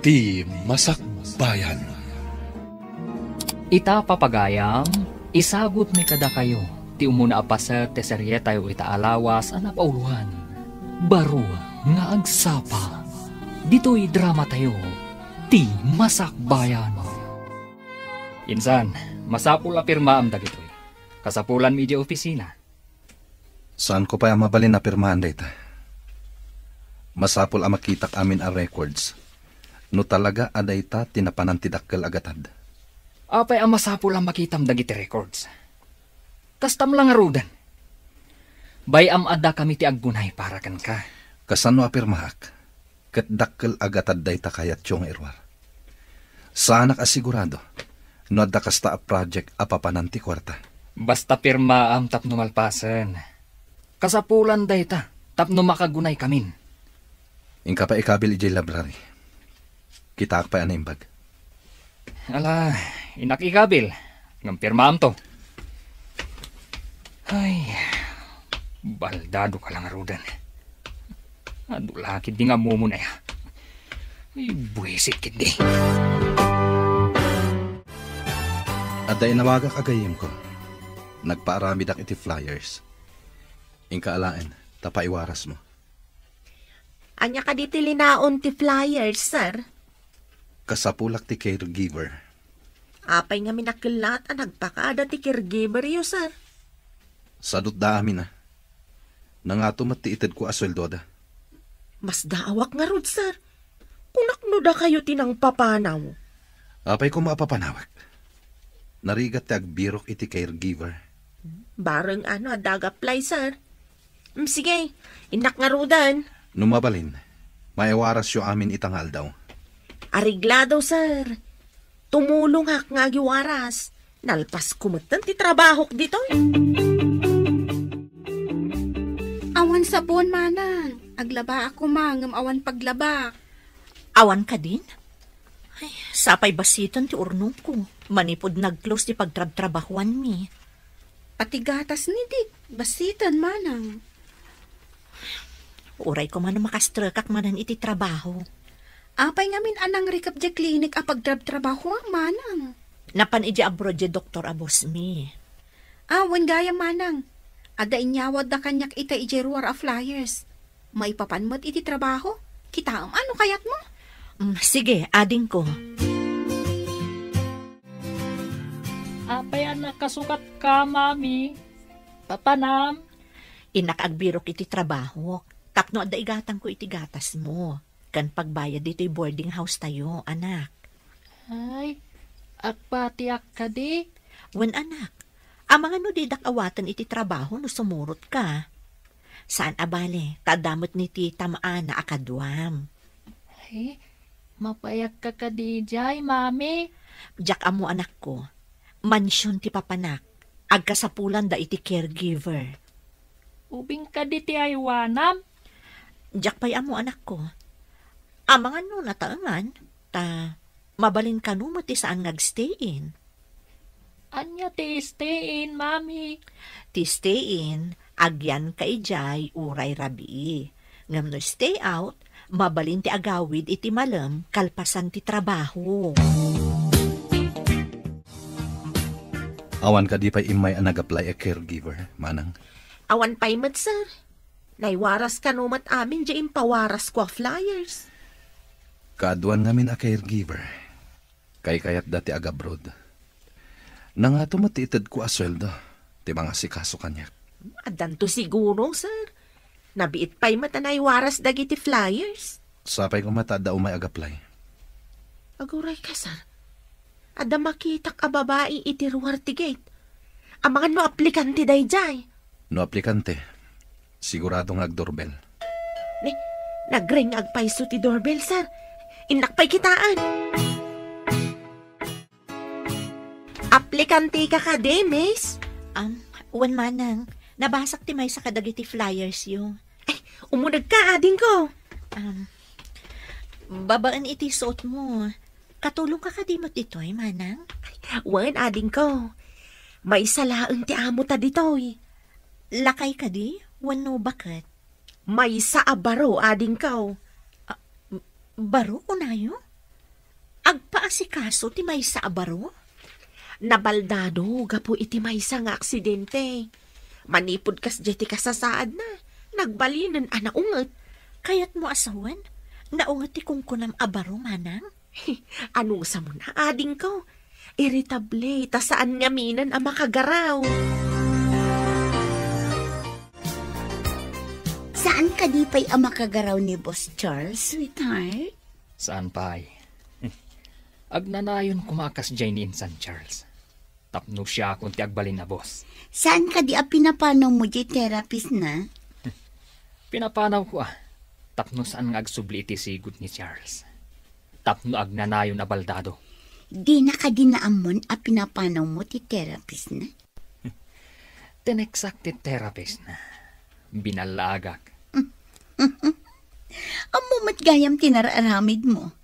Ti Masakbayan. Ita papagayam, isagot mi kada kayo. Ti umuna apaset ti serye tayo ita alawas ang napauluhan. Baro nga agsapa. Dito'y drama tayo. Ti Masakbayan. Insan, masapul apirma am dagitoy. Kasapulan media opisina. Saan ko pa yung mabalin na pirmahan data? Masapul ang makitak amin ang records. No talaga aday ta tinapanantidakkel agatad. Apay ang masapul ang makitam dagiti records. Kastam lang arudan. Bay am ada kami ti aggunay para kan ka. Kasano apirmahak? Kat dakkel agatad dayta kayat tiyong irwar. Saanak asigurado, no adda kasta a project apapananti kwarta. Basta pirma am tapno malpasen. Kasapulan dayta, tapno makagunay kamin. Ingka pa ikabil ijay library. Kita pa yan imbag. Ala, inakikabil. Ng pirma am to. Ay, baldado ka lang arudan. Adulakid di nga mumunay ha. Ay, buwisit kid di. Aday nawagak agayim ko. Nagpaarami dak iti flyers. Ingka alaen, tapaiwaras mo. Anya ka di tilinaon ti flyers, sir? Kasapulak ti caregiver. Apay nga minakilat ang nagpakada ti caregiver yo, sir. Sadot da amin na. Nangato matiitid ko asweldo da. Mas daawak nga rod, sir. Kunakno da kayo tinang papanaw. Apay ko maapapanawak. Narigat ti agbirok iti caregiver. Bareng adagaplay, sir. Sige, inak nga rodan. Numabalin, maiwaras yo amin itangal daw. Ariglado, sir. Tumulong hak nga giwaras. Nalpas kumatan ti trabaho dito. Awan sabon, manang. Aglaba ako, mangam awan paglaba. Awan ka din? Ay, sapay basiton ti urnong ko. Manipod nag-close ti pagtrab-trabahuan mi. Pati gatas ni Dik. Basitan, manang. Uray ko man makastrakak manan iti trabaho. Apay ngamin anang recap di klinik a pagtrab-trabaho ang manang. Napan iti abroad di Dr. Abos mi. Awan gaya manang. Ada inyawad na kanyak ita iti ruwar a flyers. Maipapanmat iti trabaho. Kita ano kayat mo? Sige, ading ko. Apay anak kasukat ka, mami. Papanam. Inakagbirok iti trabaho. Tapno adda igatang ko iti gatas mo. Kan pagbayad dito'y boarding house tayo, anak. Ay, akpatiak ka di. Wen anak, amang ano didak awatan iti trabaho no sumurot ka. Saan abale, kadamot ni tita maana akadwam. Ay, mapayag ka di jay, mami. Jak amo anak ko, mansyon ti papanak, agkasapulan da iti caregiver. Ubing ka di ti aywanam. Jak pay amo anak ko. Amang ano nataangan, ta mabalin ka no ti saan ngagstay-in. Anya ti stay-in, mami? Ti stay-in, agyan ka ijay uray rabi. Ngam no stay out, mabalin ti agawid iti malam kalpasan ti trabaho. Awan ka di pa imay ang nag-apply a caregiver, manang. Awan pa'y mat, sir. Naiwaras ka numat amin di impawaras ko a flyers. Kaaduan ngamin a caregiver. Kay kayat dati agabroad. Nang ato matiitid ko asweldo, ti mga sikaso kanyak. Adan to siguro, sir. Nabiit pa'y mat na naiwaras dagiti flyers. Sapay ko matada umay agaplay. Aguray ka, sir. Ada makitak a babae iti ruwar ti gate. Amangan no aplikante day jay. No aplikante, siguradong agdoorbell. Nagring agpaiso ti doorbell, sir. Inakpay kitaan. Aplikante ka ka, Demes? Wan manang. Nabasak ti may sa kadagiti flyers yung. Ay, umunag ka, ading ko. Babaan iti suot mo. Katulong ka kadimot dito'y, manang? Wan, ading ko. May salaang ti amo ta dito'y. Lakay ka di? Wan no bakit? May sa abaro, ading ko. Baro unayo? asikaso ti maysa a baro? Nabaldado, gapo iti maysa nga aksidente. Manipod kas jeti kasasaad na. Nagbalinan naunget. Kayat mo asawan? Naunget ti kungkunam a baro, manang? Anong sa mo na, ading ko? Irritable, ta saan nga minan ang makagaraw? Saan ka di pa'y ang makagaraw ni Boss Charles, sweetheart? Saan pa ay? Agnanayon kumakas dyan ni Insan Charles. Tapno siya kung ti agbalin na boss. Saan ka di pinapanaw mo di therapist na? Pinapanaw ko Tapno saan nga agsubli iti sigut ni Charles. Tapno agnanayon na baldado. Di na ka dinaamon pinapanaw mo ti therapist na? Tineksak ti therapist na. Binalagak. Amo matgayam tinararamid mo.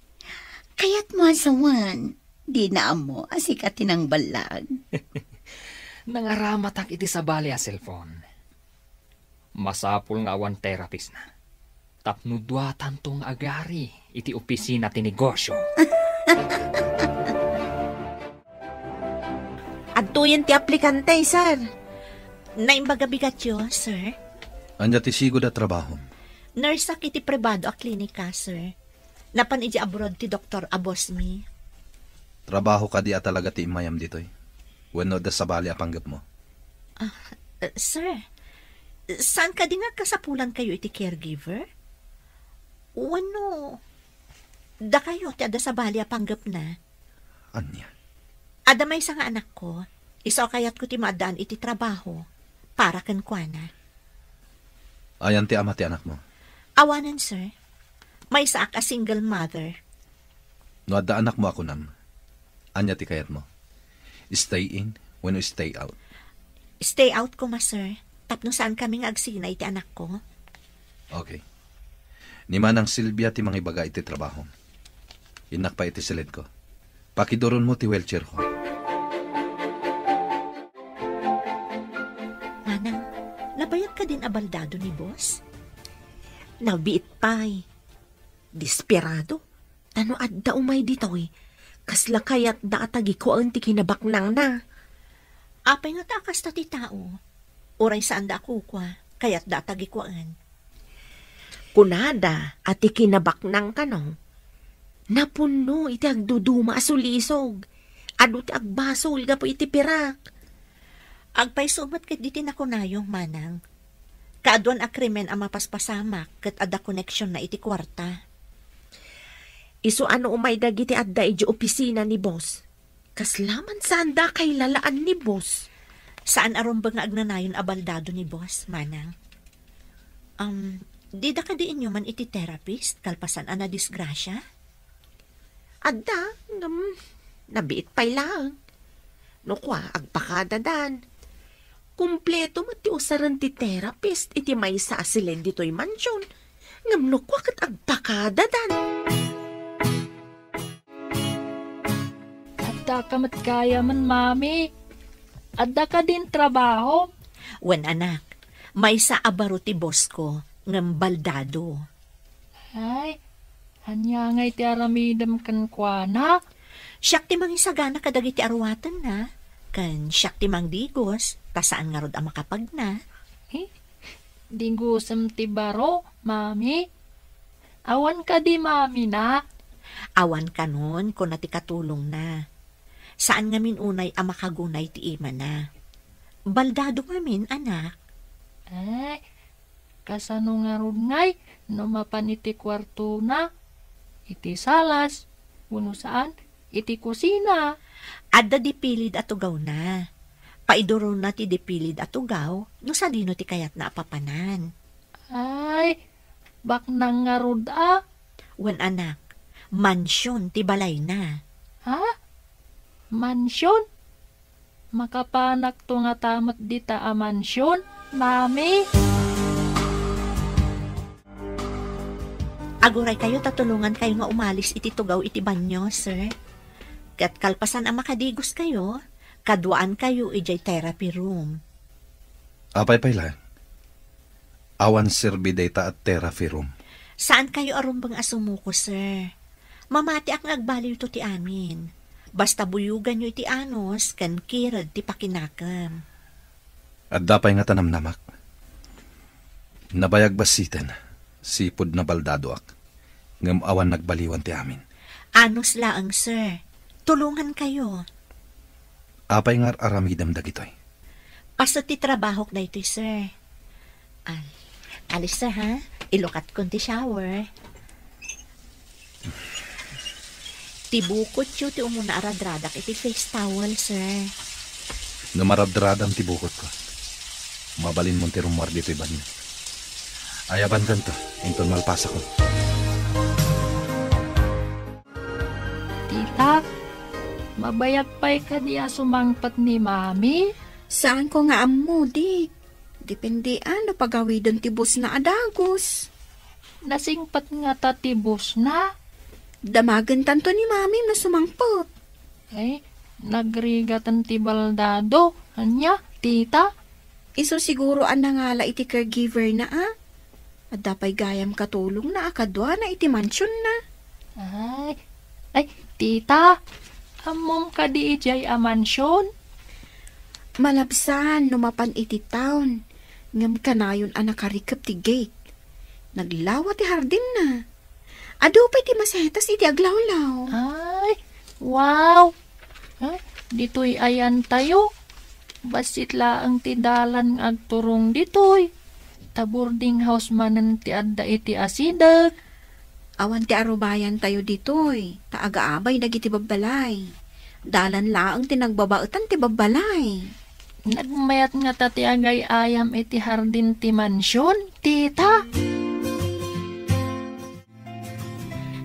Kaya't mo asawan, di na amo asikatin ang balag. Nangaramatak iti sa bali a cellphone. Masapul nga awan therapist na. Tapno duatan tong agari iti opisina ti negosyo. Adtuyan ti aplikante, sir. Naimbaga bigat yo, sir? Anya ti sigod a trabaho. Nurse iti pribado a klinika, sir. Napan iti abroad ti Dr. Abosmi. Trabaho ka di talaga ti imayam ditoy. Wenno da sabali a panggap mo. Sir, saan ka di nga kasapulan kayo iti caregiver? Wano, da kayo ti ada sabali a panggap na. Anya? Ada may nga anak ko, iso kayat ko ti maadaan iti trabaho, para kan kuana. Ayan ti ama ti anak mo. Awanan, sir. May saak a single mother. No adda anak mo ako nam. Anya ti kayat mo. Stay in when you stay out. Stay out ko, ma, sir. Tapno saan kami nga agsinay ti anak ko. Okay. Ni manang Silvia ti mga ibaga iti trabaho. Inak pa iti silid ko. Pakidoron mo ti wheelchair ko. Manang, nabayag ka din abaldado ni boss? Nabiit pa'y. Desperado. Tano adda umay ditoy. Kasla kayat da atagi ko ang ti kinabaknang na. Apay nga takas ta ti tao. Uray saan da kukwa, kayat da atagi kwaan. Kunada at ti kinabaknang kanong. Napuno iti agduduma asulisog. Ado ti agbasol ga po iti pirak. Agpay sumat kat di tinakunayong, manang. Kaadwan a krimen ang mapaspasamak kat ada koneksyon na iti kwarta. Iso ano umay dagiti adda iti opisina ni boss. Kaslaman saan da kay lalaan ni boss. Saan aron ba nga agnanayon abaldado ni boss, manang? Di da ka di inyo man iti therapist kalpasan ana disgrasya? Adda, nabiit pa'y lang. No kwa, agpakadadan. Kumpleto mati usaran ti therapist iti may sa asilen dito'y mansyon. Ngam no kwa kat agpakadadan. Adda ka mat kaya man, mami. Adda ka din trabaho. Wan anak, may sa abaro ti boss ko, ngam baldado. Ay, hanya ngay ti aramidam kan kuana. Siyak ti mangisagana kadagiti arwatan na. Kan siyak ti mangdigos, tasaan nga rod ang makapag na. Dingusam ti baro, mami. Awan ka di, mami na. Awan ka nun kung nati katulong na. Saan nga min unay ang makagunay ti ima na. Baldado ngamin, anak. Ay, kasano nga rod ngay, no mapaniti kwarto na. Iti salas, uno saan, iti kusina. Adda dipilid at ugaw na. Paiduro na ti dipilid at ugaw, no sa dino ti kayat na apapanan. Ay, bak nang nga rod Wan anak, mansyon ti balay na. Ha? Mansyon? Makapanak to nga tamat dita a mansyon, mami? Aguray kayo, tatulungan kayo nga umalis iti tugaw iti banyo, sir. Kat kalpasan ang makadigos kayo, kaduaan kayo ijay therapy room. Apay lang. Awan serbi data at therapy room. Saan kayo arumbang asumuko, sir? Mamati ak agbaliw to ti amin. Basta buyugan nyo iti anos, kan kirad ti pakinakam. At dapay nga tanamnamak. Nabayag basiten, sipod na baldadoak. Ngam awan nagbaliwan ti amin. Anos laang, sir. Tulungan kayo. Apay nga aramidam dagitoy. Paso ti trabahok na ito, sir. Alis, sir, ha? Ilukat ko ti shower. Tibukot yun ti umuna aradradak iti face towel, sir. Namaradradang tibukot ko. Mabalin mo ti rumwar dito iban. Ayaban kanto, inton malpasa ko. Tita, mabayag pa'y ka diya sumangpat ni Mami? Saan ko nga ammo, dik? Depende ano pagawidon ti bus na adagos. Nasingpat nga tatibos na. Damagan tanto ni Mami na sumangpot. Ay, nagrigatan ti baldado. Anya, tita? Iso siguro ang nangala iti caregiver na At dapay gayam katulong na akadwa na iti mansyon na. Ay, tita, amom ka di ijay a mansyon? Malabsan, numapan iti town. Ngam kanayon anakarikap ti gate. Naglawa ti hardin na. Ado pa iti masetas iti aglawlaw. Ay, wow! Dito'y ayan tayo. Basit laang ti dalan agturong dito'y. Ta boarding house manen ti adda iti asidag. Awan ti arubayan tayo dito'y. Ta agaabay dagiti babbalay. Dalan laang ti nagbabaetan ti babbalay. Nagmayat nga tati agay ayam iti hardin ti mansyon, tita.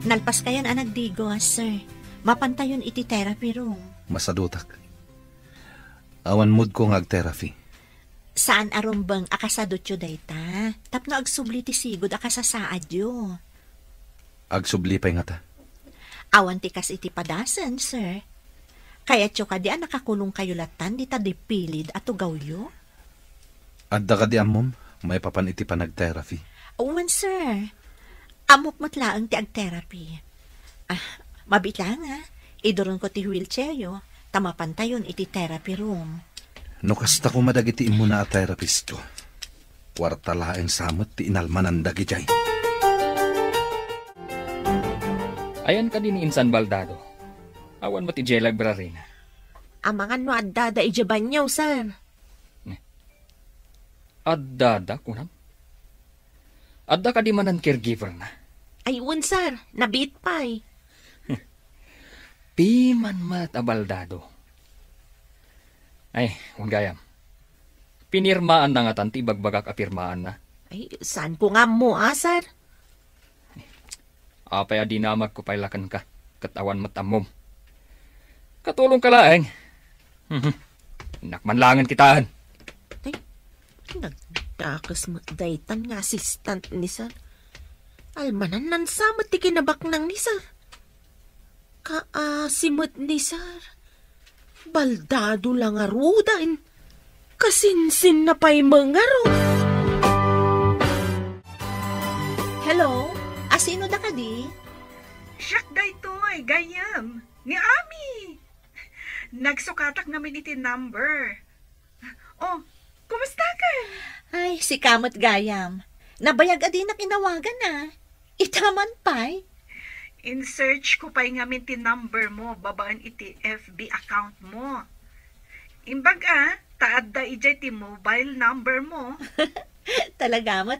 Nalpas kayan anagdigos, sir. Mapantayon iti therapy room. Masadutak. Awan mood ko nga ag-therapy. Saan arumbang akasadot yo dayta? Tapno agsubli ti sigod akasasaad yo. Agsubli pa'y nga ta. Awan ti kas iti padasan, sir. Kaya tyo ka di nakakulong kayo latan di ta dipilid at ugaw yo? Adda ka di amom, may papan iti pa nag-therapy. Owan, sir. Amok matlaang ti ag-therapy. Mabitla nga. Idoron ko ti wheelchair yo. Tamapantayon iti therapy room. No kasta ko madagiti imo na a therapist ko. Kwarta laeng samot ti inalmanan dagijay. Ayan ka din ni Insan Baldado. Awan mo ti Jay Library na. Amangan no adda ijaban niyo, sir. Adda kunam? Adda ka di manan caregiver na. Ayun, sir. Nabit pa'y. Piman mat abaldado. Ay, gayam. Pinirmaan na nga tanti bagbagak apirmaan na. Ay, saan ko nga mo, sir? Apay adinamag ko pailakan ka. Katawan matamom. Katulong ka laeng. Nakmanlangan kitaan. Ay, nagdakas mo daytan nga assistant ni sir. Almanan nansamot ti kinabaknang ni sir. Kaasimot ni sir. Baldado lang arudain. Kasinsin na pa'y mangaro. Hello? Asino da ka di? Siyak daytoy, gayam. Ni Ami. Nagsukatak namin iti number. Oh, kumusta ka? Ay, si Kamot Gayam. Nabayag adi na kinawagan na. Itaman pa'y. In search ko pa'y ngamin ti number mo, babaan iti FB account mo. Imbag taad da ijay ti mobile number mo. Talaga mo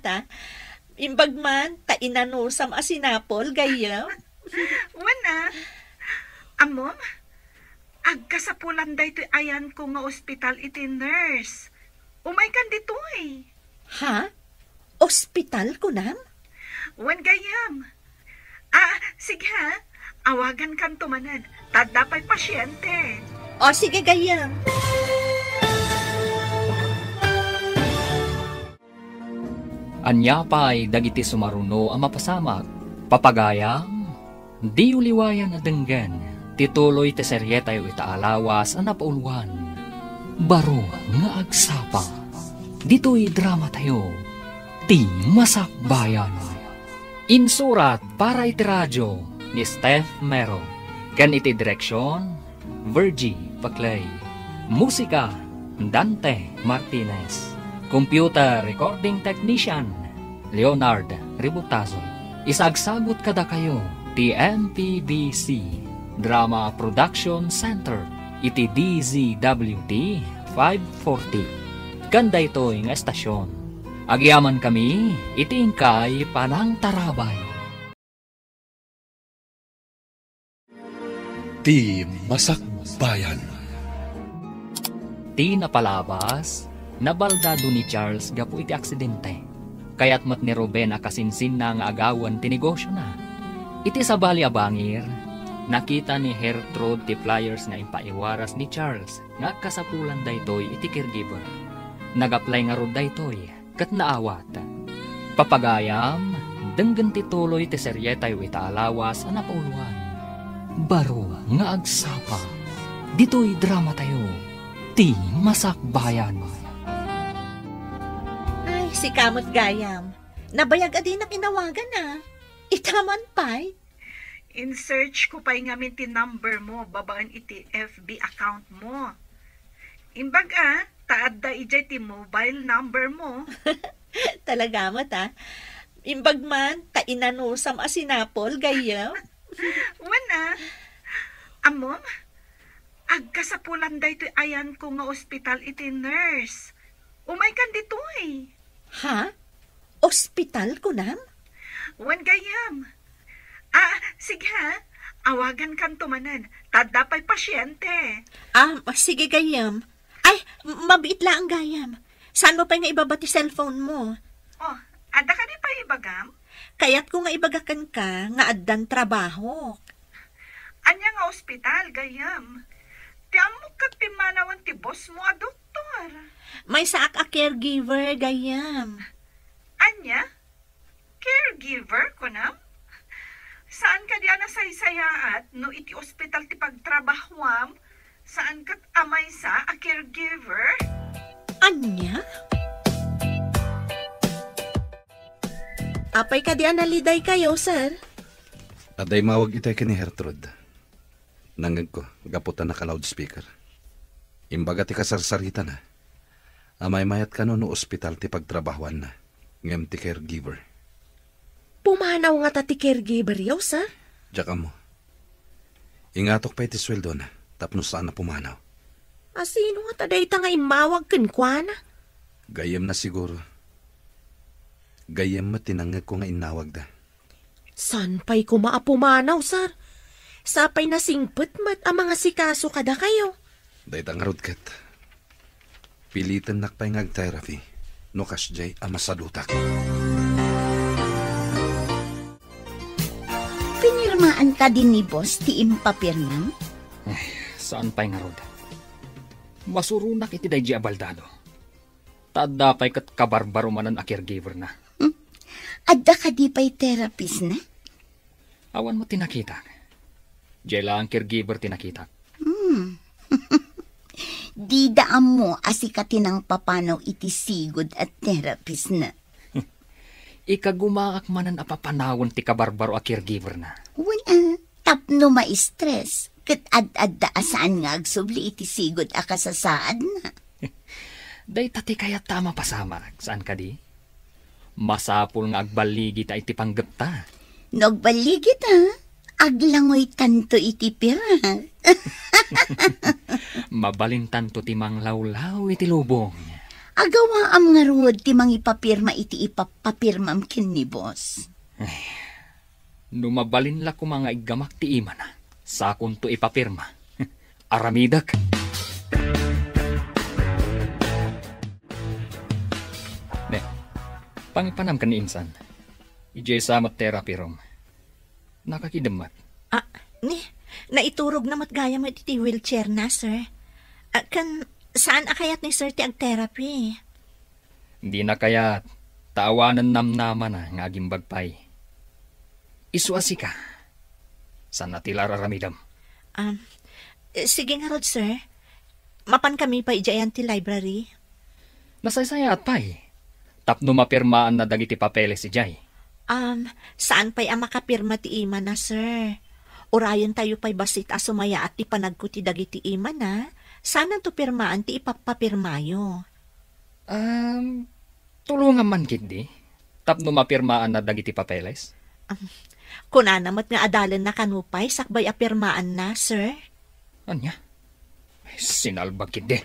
Imbag man, inanusam asinapol, Gayam. Wana, amom, agkasapulan da ito ayan ko nga ospital iti nurse. Umay kan dito Ha? Ospital ko nam? Wan gayam. Sige ha, awagan kan tumanad, tadda pa'y pasyente. O sige, Gayam. Anya pa'y dagiti sumaruno ang mapasamak. Papagayam, di uliwayan na denggan. Tituloy te serye tayo itaalawas ang napauluan. Baro nga agsapa. Dito'y drama tayo. Ti Masakbayan. Insurat para iti radyo ni Steph Mero. Kan iti direksyon, Virgie Paclay. Musika, Dante Martinez. Computer recording technician, Leonard Ributazo. Isagsagot kada kayo, TMPBC Drama Production Center, iti DZWD 540. Ganda ito'y nga estasyon. Agyaman kami, itingkay panang tarabay. Ti Masakbayan. Ti napalabas, nabaldado ni Charles gapu iti aksidente. Kaya't mat ni Ruben akasinsin na nga agawan ti negosyo na. Iti sabali abangir, nakita ni Gertrude ti flyers nga impaiwaras ni Charles nga kasapulan daytoy iti caregiver. Nag-apply nga rod daytoy kat naawat. Papagayam, denggan ti tuloy ti seryetay wita alawas a napauluan. Baro nga agsapa, dito'y drama tayo, ti Masakbayan. Ay, si kamot gayam. Nabayag adi na kinawagan na. Itaman pa'y. In-search ko pa'y ngamin ti number mo, babaan iti FB account mo. Imbag taad da ijay ti mobile number mo. Talaga mo ta. Imbag man, tainanusam asinapol gayam. Wana, amom, agkasapulan da ito ayan ko nga ospital iti nurse. Umay kan dito eh. Ha? Ospital ko nam? Wan gayam. Sige ha, awagan kan tumanan, tada pa'y pasyente. Sige gayam. Ay, mabiit lang gayam. Saan mo pa nga ibabati cellphone mo? Oh, ada ka di pa ibagam? Kaya't kung nga ibagakan ka, nga addan trabaho. Anya nga ospital, gayam. Ti amo kat timanawan ti boss mo a doktor. May saak a caregiver, gayam. Anya? Caregiver ko na? Saan ka diyan nasaysayaat no iti ospital ti pagtrabahwam? Saan kat amay sa a caregiver? Anya? Apay ka diyan naliday kayo, sir? Aday mawag itay ka ni Gertrude. Nangag ko, gaputan na ka loudspeaker. Imbaga ti kasarsarita na. Amay mayat ka no ospital ti pagtrabahuan na. Ngem ti caregiver. Pumanaw nga ta ti caregiver yaw, sir? Diyak mo. Ingatok pa iti sweldo na. Tapno saan na pumanaw. Sino nga taday ta nga imawag kenkwana? Gayem na siguro. Gayem matinangag ko nga inawag da. San pa'y kumaapumanaw, sir? Sapay na singpet mat ang mga sikaso kada kayo. Daytang rudkat. Pilitan nakpay ngag therapy. No kasjay amasadutak. Pinirmaan ka din ni boss ti impapirmang? Saan pa'y nga rod? Masurunak iti day abaldado. Tadapay kat kabarbaro manan a caregiver na. Adda ka di pa'y therapist na? Awan mo tinakita. Jela ang caregiver tinakita. Di daan mo asikatin ang papanaw iti sigod at therapist na. Ikagumaak manan a papanawon ti kabarbaro a caregiver na. Wala, tapno ma-stress. Kat ad-adda asaan nga agsubli iti sigod a kasasaad na. Day tati kaya tama pasama. Saan ka di? Masapul nga agbaligi ta iti panggapta. Nagbaligit ha? Aglangoy tanto iti pira. Mabalintan to ti manglawlaw iti lubong. Agawa am nga ruod ti mangipapirma iti ipapapirmam kin ni boss. Numabalin la ko mga igamak ti ima na. Sakon to ipapirma. Aramidak. Ne, pangipanam ka ni insan. Ijay samat therapy rom. Nakakidamat. Naiturog na matgaya mo iti wheelchair na, sir. Saan akayat ni sir ti ag-therapy? Hindi na kaya taawanan namnaman na nga agimbagpay. Isuasi ka. Saan natila raramidam? Sige nga rod, sir. Mapan kami pa ijayan ti library. Nasaysaya at pay. Tapno mapirmaan na dagiti papeles si Jay. Saan pa'y ang makapirma ti ima na, sir? Urayan tayo pa'y basit asumaya at ti panagkuti dagiti ima na. Sana to pirmaan ti ipapapirmayo. Tulungan man kindi. Tapno mapirmaan na dagiti papeles. Kunanamat nga adalan na kanupay, sakbay apirmaan na, sir. Anya? Sinalbag kindi.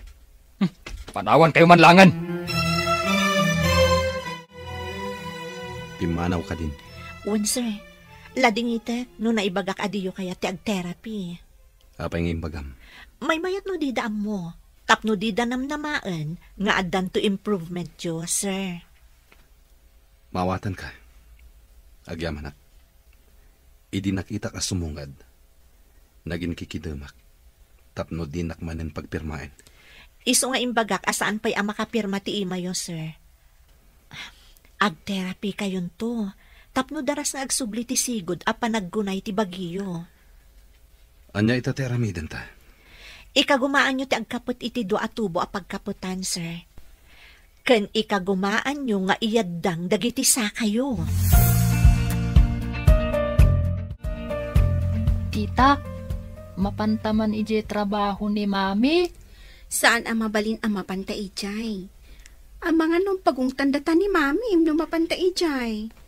Panawan kayo manlangan. Pimanaw ka din. Wan, sir. Lading ite, no naibagak adiyo kaya ti ag-therapy. Apay nga imbagam. May mayat no di daam mo. Tapno di da namnamaan nga addan to improvement yo, sir. Mawatan ka. Agyaman ak. Idi nakita ka sumungad. Naging kikidamak. Tapno di nakmanin pagpirmain. Iso nga imbagak asaan pa'y ang makapirma ti ima yo, sir. Ag-therapy kayon to. Tapno daras na agsubli ti sigod a panaggunay ti bagiyo. Anya itateramiden ta. Ikagumaan nyo ti agkapot iti do atubo a pagkaputan, sir. Ken ikagumaan nyo nga iyaddang dagiti sa kayo. Tita, mapantaman ije trabaho ni mami. Saan ang mabalin ang mapanta ijay? Ang mga nung pagong tandatan ni mami nung mapanta ijay.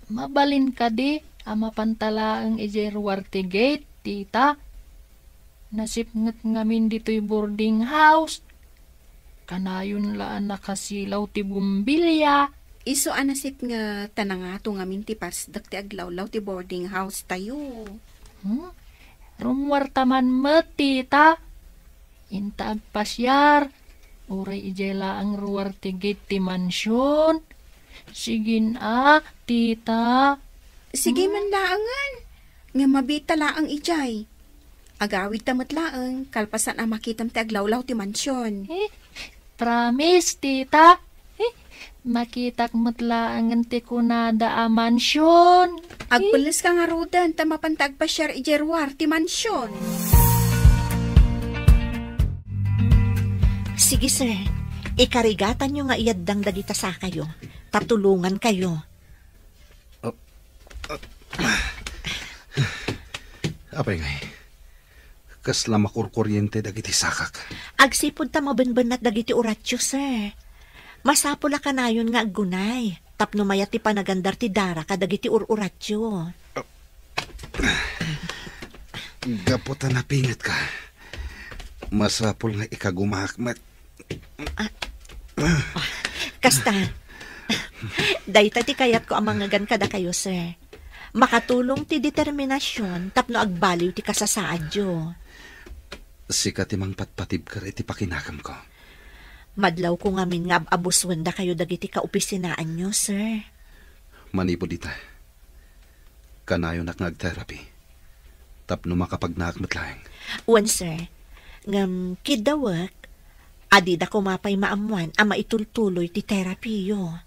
Mabalin ka di, ang mapantalaang ije ruwarte gate, tita. Nasipnget ngamin dito'y boarding house. Kanayon laan nakasilaw ti bumbilya. Iso anasip nga tanangato ngamin ti pasdak ti aglawlaw ti boarding house tayo. Rumwartaman mo, tita. Inta agpasyar. Uray ijela ang ruwarte gate ti mansyon. Sigin tita. Sige man laangan. Nga mabita laang ijay. Agawid tamat laang, kalpasan ang makitam ti aglawlaw ti mansyon. Promise, tita. Makitak matlaangan ti kunada a mansyon. Agpulis ka nga rodan, tamapantag pa siya ijerwar ti mansyon. Sige, sir. Ikarigatan nyo nga iyaddang dagita sa kayo. Tatulungan kayo. Apay nga kasla makurkuryente dagiti sakak. Agsipod ta mabenbenat dagiti uratyo, sir. Masapula ka na yun nga aggunay. Tapno mayat ti panagandar ti dara ka dagiti ururatyo. Gaputan na pingat ka. Masapul nga ikagumakmat. Kasta. Dayta ti kayat ko ang mga kada kayo, sir. Makatulong ti determinasyon tapno agbaliw ti kasasaadyo. Sika timang patpatib ka iti pakinakam ko. Madlaw ko ngamin nga abuswenda kayo dagiti kaopisinaan nyo, sir. Manipod ita. Kanayo nak nag-therapy. Tapno makapagnaakmat lang. Wan, sir. Ngam kidawak, adida ko mapay maamuan ang maitultuloy ti therapy yo.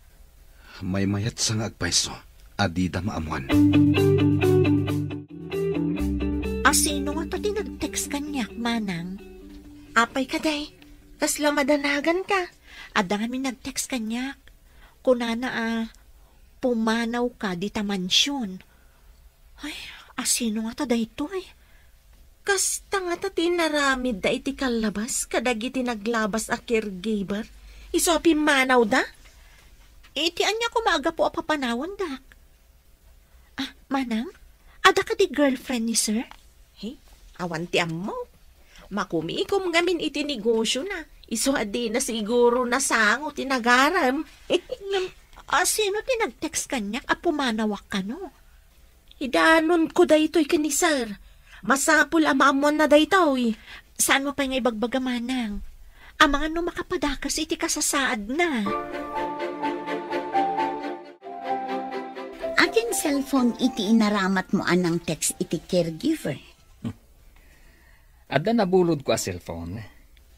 May mayat sa nga agpaiso. Adida maamuan. Sino nga to tinag-text kanyak, manang? Apay ka, day. Kasla madanagan ka. Ada kami nag-text kanyak. Kunana pumanaw ka di ta mansyon. Ay, sino nga to dayto eh? Kasta nga ta tinaramid da iti kalabas, kadagiti naglabas a caregiver. Iso pimanaw da? Iti anya ko maaga po apapanawon dak. Manang, ada ka di girlfriend ni sir? Hey, awan ti ammo. Makumiikom gamin iti negosyo na. Iso adi na siguro na sango tinagaram. Sino tinag-text kanyak a pumanawak ka no? Hidanon ko daytoy kani sir. Masapul amamon na daytoy. Saan mo pa nga ibagbaga, manang? Ang mga no makapadakas iti kasasaad na. Akin cellphone iti inaramat mo anang text iti caregiver. Adda nabulod ko a cellphone.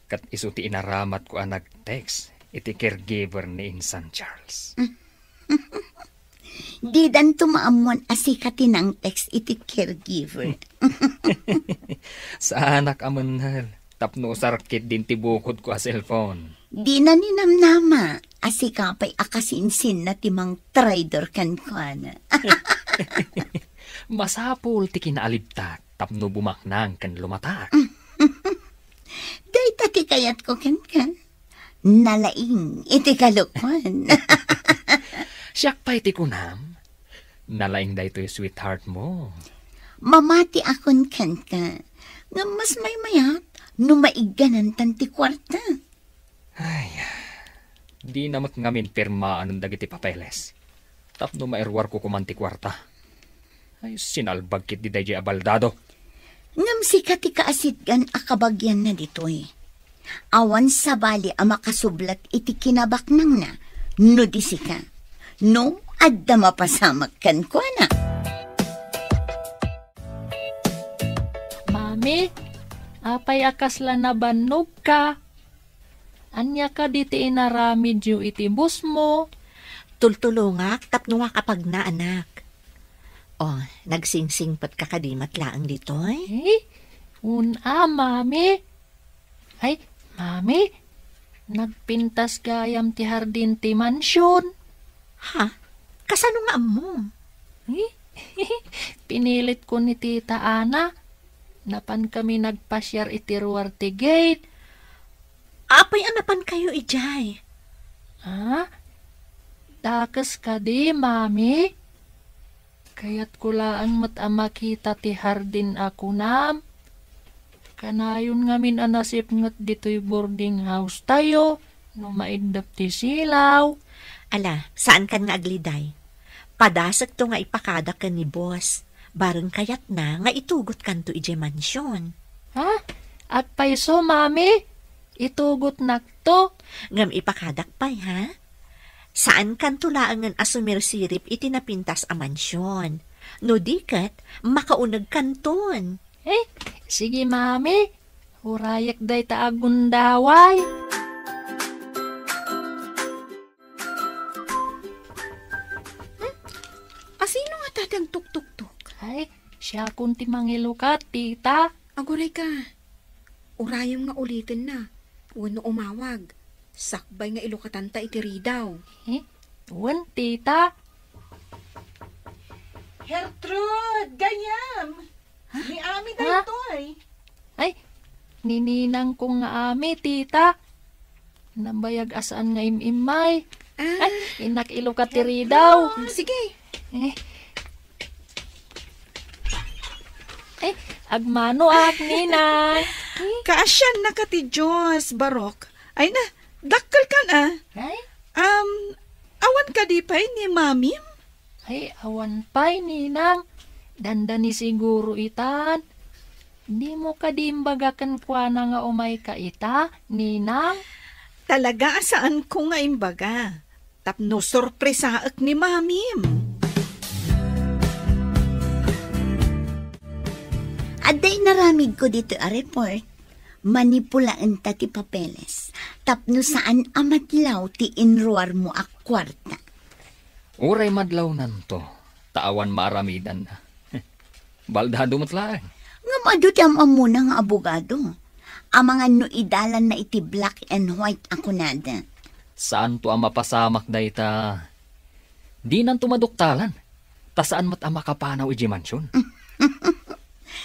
Kat iso ti inaramat ko a nag-text iti caregiver ni Insan Charles. Di dan tumaamuan asikati ng text iti caregiver. Sa anak amanhal, tapno sarkit din ti bukod ko a cellphone. Di na ninamnama, asikapay akasinsin na timang trader kan ko na. Masapul ti kinaalibtak, tapno bumaknang kan lumatak. Day tati kayat ko kan ka. Nalaing iti kalukman. Siyak pa iti kunam. Nalaing da ito'y sweetheart mo. Mamati akon kan ka. Nga mas may mayat no maiganan tanti kwarta. Ay, di na ngamin pirma anong dagiti papeles. Tapno mairwar ko kumanti kwarta. Ay, sinalbag kit di dahi abaldado. Ngam si kati kaasit gan akabagyan na ditoy. Awan sa bali ang makasublat iti kinabak nang na. No di sika. No, adda mapasamak kan ko na. Mami, apay akasla na banog ka. Anya ka diti inaramid yu iti bus mo. Tultulungak, tapno nga kapag na anak. Oh, nagsingsingpat ka kadimat laang dito eh. Mami. Ay, mami, nagpintas gayam ti hardin ti mansyon. Ha? Kasano nga mo? Pinilit ko ni Tita Ana. Napan kami nagpasyar iti ruwar ti gate. Apay anapan kayo ijay? Ha? Dakas ka di, mami. Kaya't kulaan mat makita ti hardin ako nam. Kanayon ngamin anasip ngat dito'y boarding house tayo. No maindap ti silaw. Ala, saan kan nga agliday? Padasag to nga ipakadak ka ni boss. Barang kayat na nga itugot kanto ije mansyon. Ha? At paiso, mami? Itugot nakto? Ngam ipakadak pay, ha? Saan kanto laangan asumir sirip iti napintas a mansyon? No dikat, makaunag kanton. Sige, mami. Hurayak day taagundaway. Asino nga tatang tuk-tuk-tuk? Ay, siya kunti mangilukat, tita. Aguray ka. Urayong nga ulitin na. Wano umawag. Sakbay nga ilukatanta itiri daw. Wan, tita. Gertrude, gayam. Ni ami da ito ay. Ay, nininang kong nga ami, tita. Nambayag asaan nga imimay. Ay, inak ilukat tiri daw. Sige. Agmano ak, ninang. Kaasyan na ka ti Diyos, Barok. Ay na, dakkel ka na. Ay, Awan ka di pa'y ni Mami? ay, awan pa'y, ninang. Dandani siguro itan. Di mo kadimbagakan kwa na nga umay ka ita, ninang. Talaga asaan ko nga imbaga. Tapno sorpresaak ni Mami. Aday naramid ko dito a report. Manipulaan ta ti papeles. Tapno saan amadlaw ti inruar mo a kwarta. Uray madlaw nanto. Taawan maaramidan na. Baldado matlaan. Nga madudam muna nga abogado. Ang mga no idalan na iti black and white ako nada. Saan to ang mapasamak da ita? Di nan tumaduktalan. Ta saan mat ang makapanaw iji mansyon?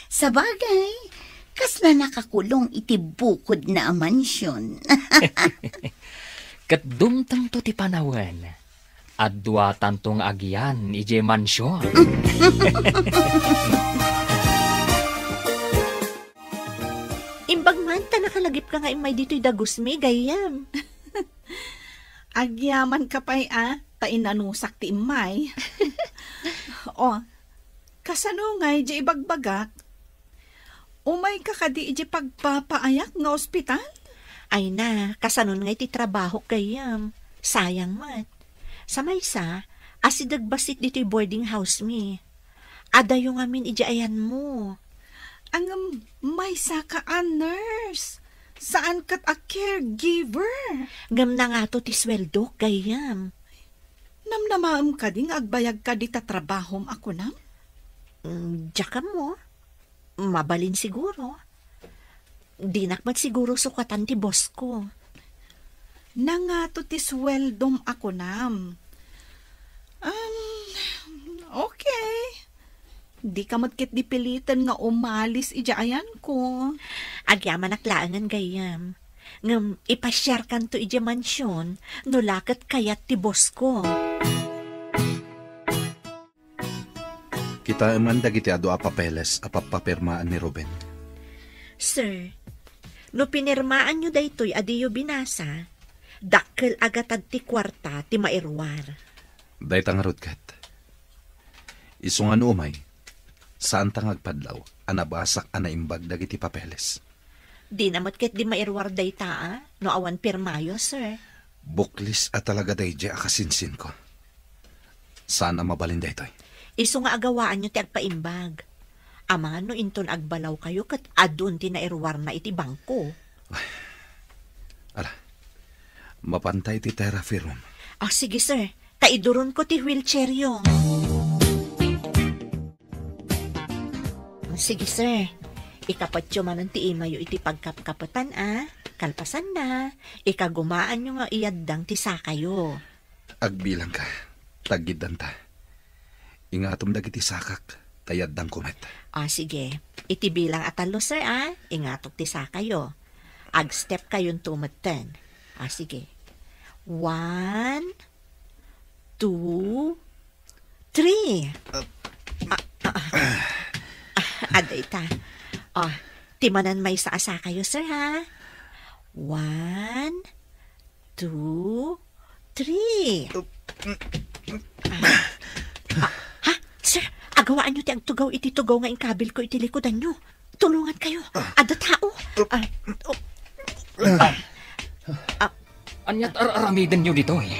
Sa bagay, kasla nakakulong iti bukod na mansyon. Kat dumtang to ti panawan. At duwatan tong agyan iji mansyon. Imbag man ta nakalagip ka nga imay dito'y dagusmi, gayam. Agyaman ka pa'y tainanusak ti imay. Kasano nga iji ibagbagak? Umay ka kadi iji pagpapaayak nga ospital? Ay na, kasanon nga iti trabaho gayam. Sayang mat. Sa maysa, asidagbasit dito'y boarding house mi. Adayo ngamin iji ayan mo. Ang may saka a nurse. Saan kat a caregiver? Ngam na nga to ti sweldo, gayam. Namnamaam ka ding agbayag ka di tatrabahom ako na? Diyan mo. Mabalin siguro. Di nakmat siguro sukatan ti boss ko. Nangato ti sweldom ako nam. Okay. Di ka matkit dipilitan nga umalis ijaayan ko. Agyaman naklaangan gayam. Ngam ipasyar kan to ija mansyon, no lakat kayat ti boss ko. Kita man dagiti adu a papeles a papapirmaan ni Ruben. Sir, no pinirmaan nyo daytoy adiyo binasa, dakkel agatad ti kwarta ti mairwar. Dayta nga rudkat. Isungan umay, saan tangagpadlaw, anabasak anaimbag dagiti papeles. Di namat ket di mairwar dayta no awan pirmayo, sir. Buklis at talaga dayja akasinsin ko. Saan ang mabalin daytoy? Iso nga agawaan nyo ti agpaimbag. Ama no inton agbalaw kayo kat adun ti nairwar na iti bangko. Ala, mapantay ti therapy room. Sige, sir. Kaiduron ko ti wheelchair yung. Sige, sir. Ikapatyo man ang ti imayo iti pagkapkapatan, kalpasan na. Ikagumaan nyo nga iyaddang ti sakayo. Agbilang ka, tagidan ta. Ingatom dagiti sakak, tayaddang kumet. Sige. Iti bilang atalo, sir, Ingatok ti sakayo. Ag-step kayon tumatan. Sige. 1, 2, 3. Aday ta. Timanan may saasa kayo, sir, 1, 2, 3. Sir, agawaan nyo ti ang tugaw iti tugaw nga ingkabil ko iti likodan nyo. Tulungan kayo. Ada tao. Anyat aramiden nyo dito eh.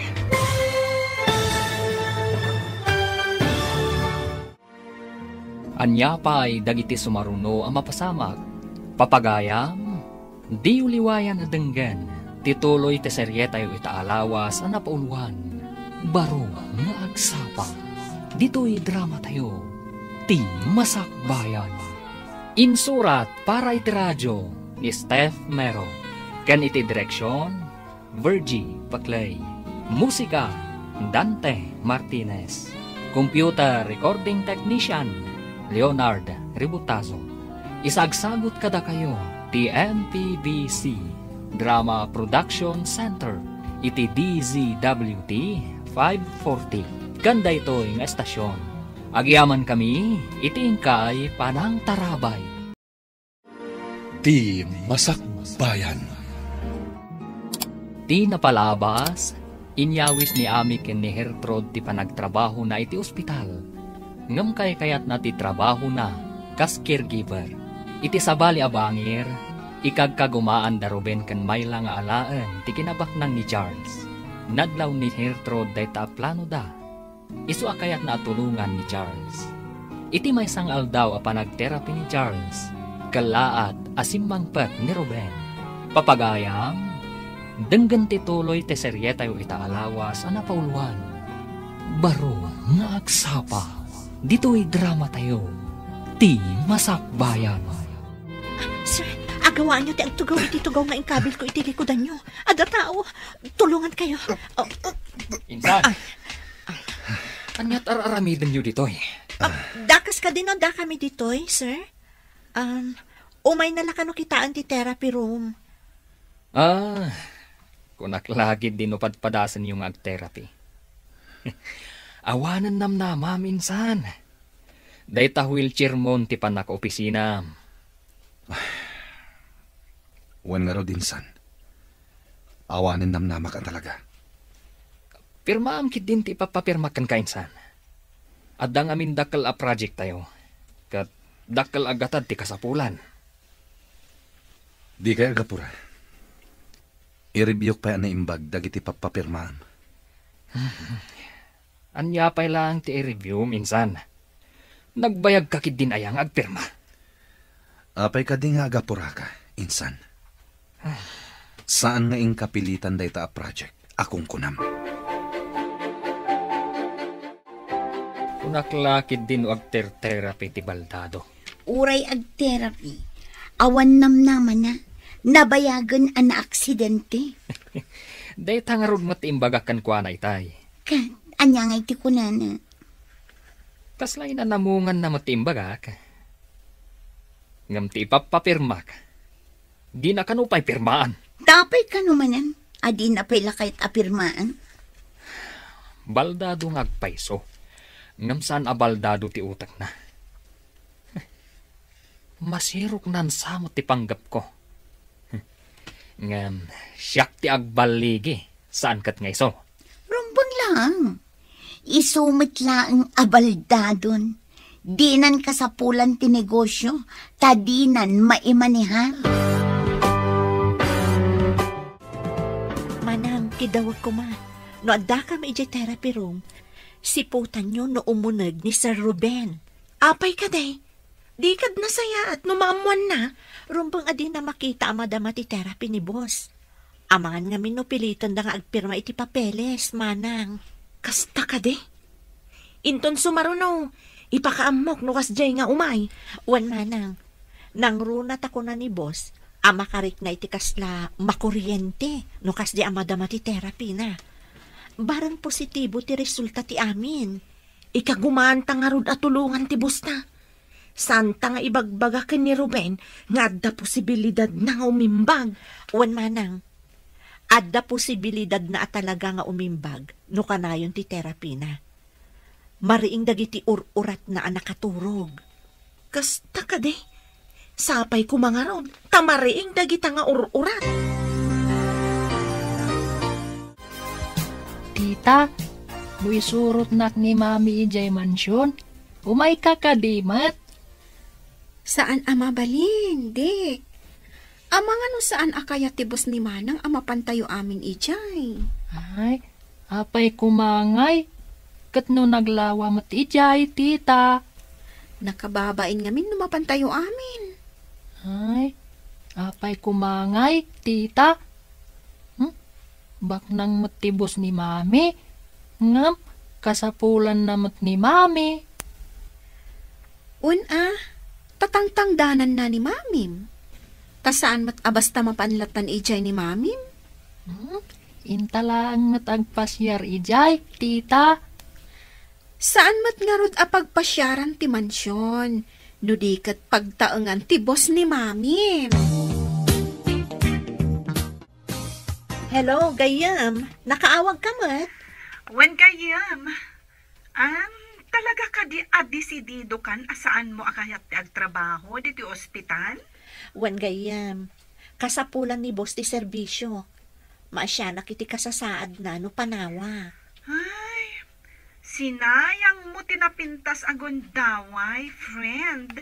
Anya pa'y dagiti sumaruno ang mapasamag. Papagayam, di uliwayan adenggan. Tituloy ti seryeta yu itaalawas ang napauluan. Baro nga agsapa. Dito'y drama tayo. Ti Masakbayan. Insurat para iti radyo ni Steph Mero. Kan iti direksyon, Virgie Paclay. Musika, Dante Martinez. Computer Recording Technician, Leonard Ributazo. Isagsagot kada kayo, ti MPBC Drama Production Center, iti DZWT 540. Ganda ito yung estasyon. Agyaman kami, itingkay panang tarabay. Ti Masakbayan. Ti napalabas, inyawis ni Ami ken ni Hertrod ti panagtrabaho na iti ospital. Ngam kayat na ti trabaho na, kas caregiver. Iti sabali abangir, ikagkagumaan da Ruben ken mayla nga alaan ti kinabaknang ni Charles. Nadlaw ni Hertrod dayta plano da. Isu akayat na tulungan ni Charles. Iti may sangal daw a panagterapi ni Charles. Kalaat asimmangpet ni Ruben. Papagayam, denggan tituloy te seryeta yu itaalawas a napauluan. Baro nga agsapa. Dito'y drama tayo. Ti Masakbayan. Sir, agawaan nyo ti ang tugaw iti tugaw nga ingkabil ko iti likodan nyo. Ada tao, tulungan kayo. Insan. Anyat aramiden nyo dito eh. Dakas ka din o da kami dito sir? Umay nalakano kitaan ti therapy room. Kunak lagi din upadpadasan yung ag-therapy. Awanan namnama minsan. Dayta wheelchair mo ti panak opisina. Wan nga raw din, san. Awanan namnama ka talaga. Pirmaam kit din ti papapirmakan kainsan. Adang amin dakal a project tayo. Kat dakal agatad ti kasapulan. Di kaya agapura. I-review pa na imbag dagiti papapirmaan. Anya pa lang ti i-review minsan. Nagbayag ka kit din ayang agpirma. Apay ka di nga agapura ka, insan. Saan nga ing kapilitan dayta a project? Akong kunam. Kunaklakid din o agter-therapy ti baldado. Uray ag-therapy. Awan namnaman na. Nabayagan ang aksidente. Day tangarod matiimbagakan kwa na itay. Anya nga iti kunana. Kaslay na namungan na matimbagak. Ngam ti ipapapirma ka. Di na kanupay pirmaan. Tapay ka numanan. Adi na pala kahit apirmaan. Baldado ng agpaiso. Ngam saan abaldado ti utak na. Masirok nan samot ti panggap ko. Ngam siyak ti agbaligi. Saan kat nga iso? Rumbang lang. Isumit lang abaldadon. Dinan kasapulan ti negosyo. Tadinan maimanihan. Manang, kidawag ko ma. No adda ka maijay therapy room, siputan nyo no umunag ni Sir Ruben. Apay ka day. Di kad nasaya at numamuan na. Rumbang adi na makita ang madama ti therapy ni boss. Amangan nga minupilitan da nga agpirma iti papeles, manang. Kasta ka de. Inton sumaruno, ipakaamok no kasjay nga umay. Wan manang, nang runat ako na ni boss, amakarik na iti kasla makuryente no kasdi amadama ti therapy na. Barang positibo ti resulta ti amin. Ikagumanta nga rod at tulungan ti busta. Santa nga ibagbaga ken ni Ruben nga adda posibilidad na nga umimbag. Wan manang, adda posibilidad na talaga nga umimbag no kanayon ti therapy na. Mariing dagiti urat na anakaturog. Kasta ka de. Sapay ko mga rod, tamariing dagita nga urat. Tita, no isurot nak ni Mami ijay mansyon, umay ka kadimat. Saan ama balin, dek? Ama nga no saan akaya tibos ni Manang ama pantayo aming ijay. Ay, apay kumangay. Kat no naglawa mat ijay, tita. Nakababain ngamin no mapantayo amin. Ay, apay kumangay, tita. Bak nang matibos ni Mami. Ngam, kasapulan na mat ni Mami. Tatangtangdanan na ni Mamim. Tasaan mat abasta mapanlatan ijay ni Mamim? Intalaan mat agpasyar ijay, tita. Saan mat nga rod apagpasyaran ti mansyon? Nudikat pagtaengan ti boss ni Mamim. Hello, Gayam. Nakaawag ka mat? Wen Gayam, talaga ka di adisidido kan asaan mo akayat ti agtrabaho di ti ospital? Wan Gayam, kasapulan ni boss ti serbisyo. Maasyanak iti kasasaad na no panawa. Ay, sinayang mo tinapintas agon daway, friend.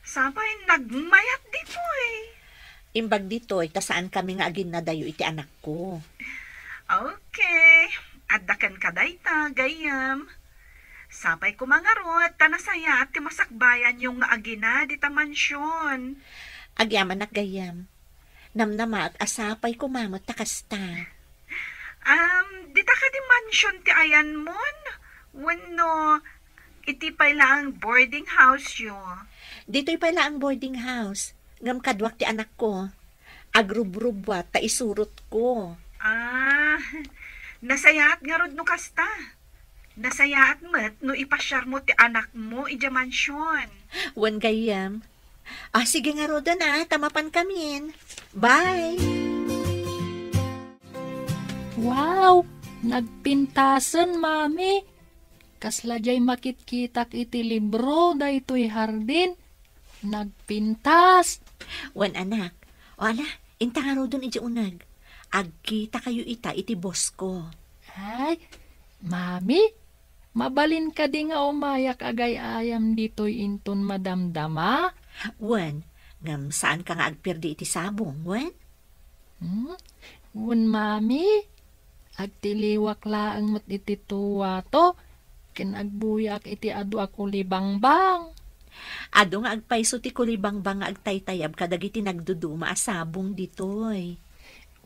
Sabay nagmayat dito eh. Imbag dito'y tasaan kami nga agin na dayo iti anak ko. Okay, addakan ka dayta, Gayam. Sapay ko mga rot, tanasaya at timasakbayan yung nga agina di ta mansyon. Agyaman nak Gayam. Namnama at asapay ko mamot takasta. Di ta ka di mansyon ti ayan mon? Wano, iti pa lang boarding house yo. Dito'y pala ang boarding house. Ngam kadwak ti anak ko. Agrubrubwa ta isurot ko. Nasayaat nga rod no kasta. Nasayaat met no ipasyar mo ti anak mo ija mansyon. Wan Gayam. Sige nga roda na, tamapan kamin. Bye! Wow! Nagpintasan, Mami. Kasladyay makitkitak iti libro daytoy hardin. Nagpintas. Wan anak. O ala, inta nga rodon iti unag. Agkita kayo iti boss ko. Ay, Mami, mabalin ka di nga umayak agay ayam ditoy inton madamdama. Wan, ngam saan ka nga agpirdi iti sabong, Wan? Wan, Mami, agtiliwak laang mat iti tuwa to, kinagbuyak iti adu ako libangbang. Ado nga agpaiso ti kulibangbang nga agtaytayab kadagiti nagduduma asabong ditoy.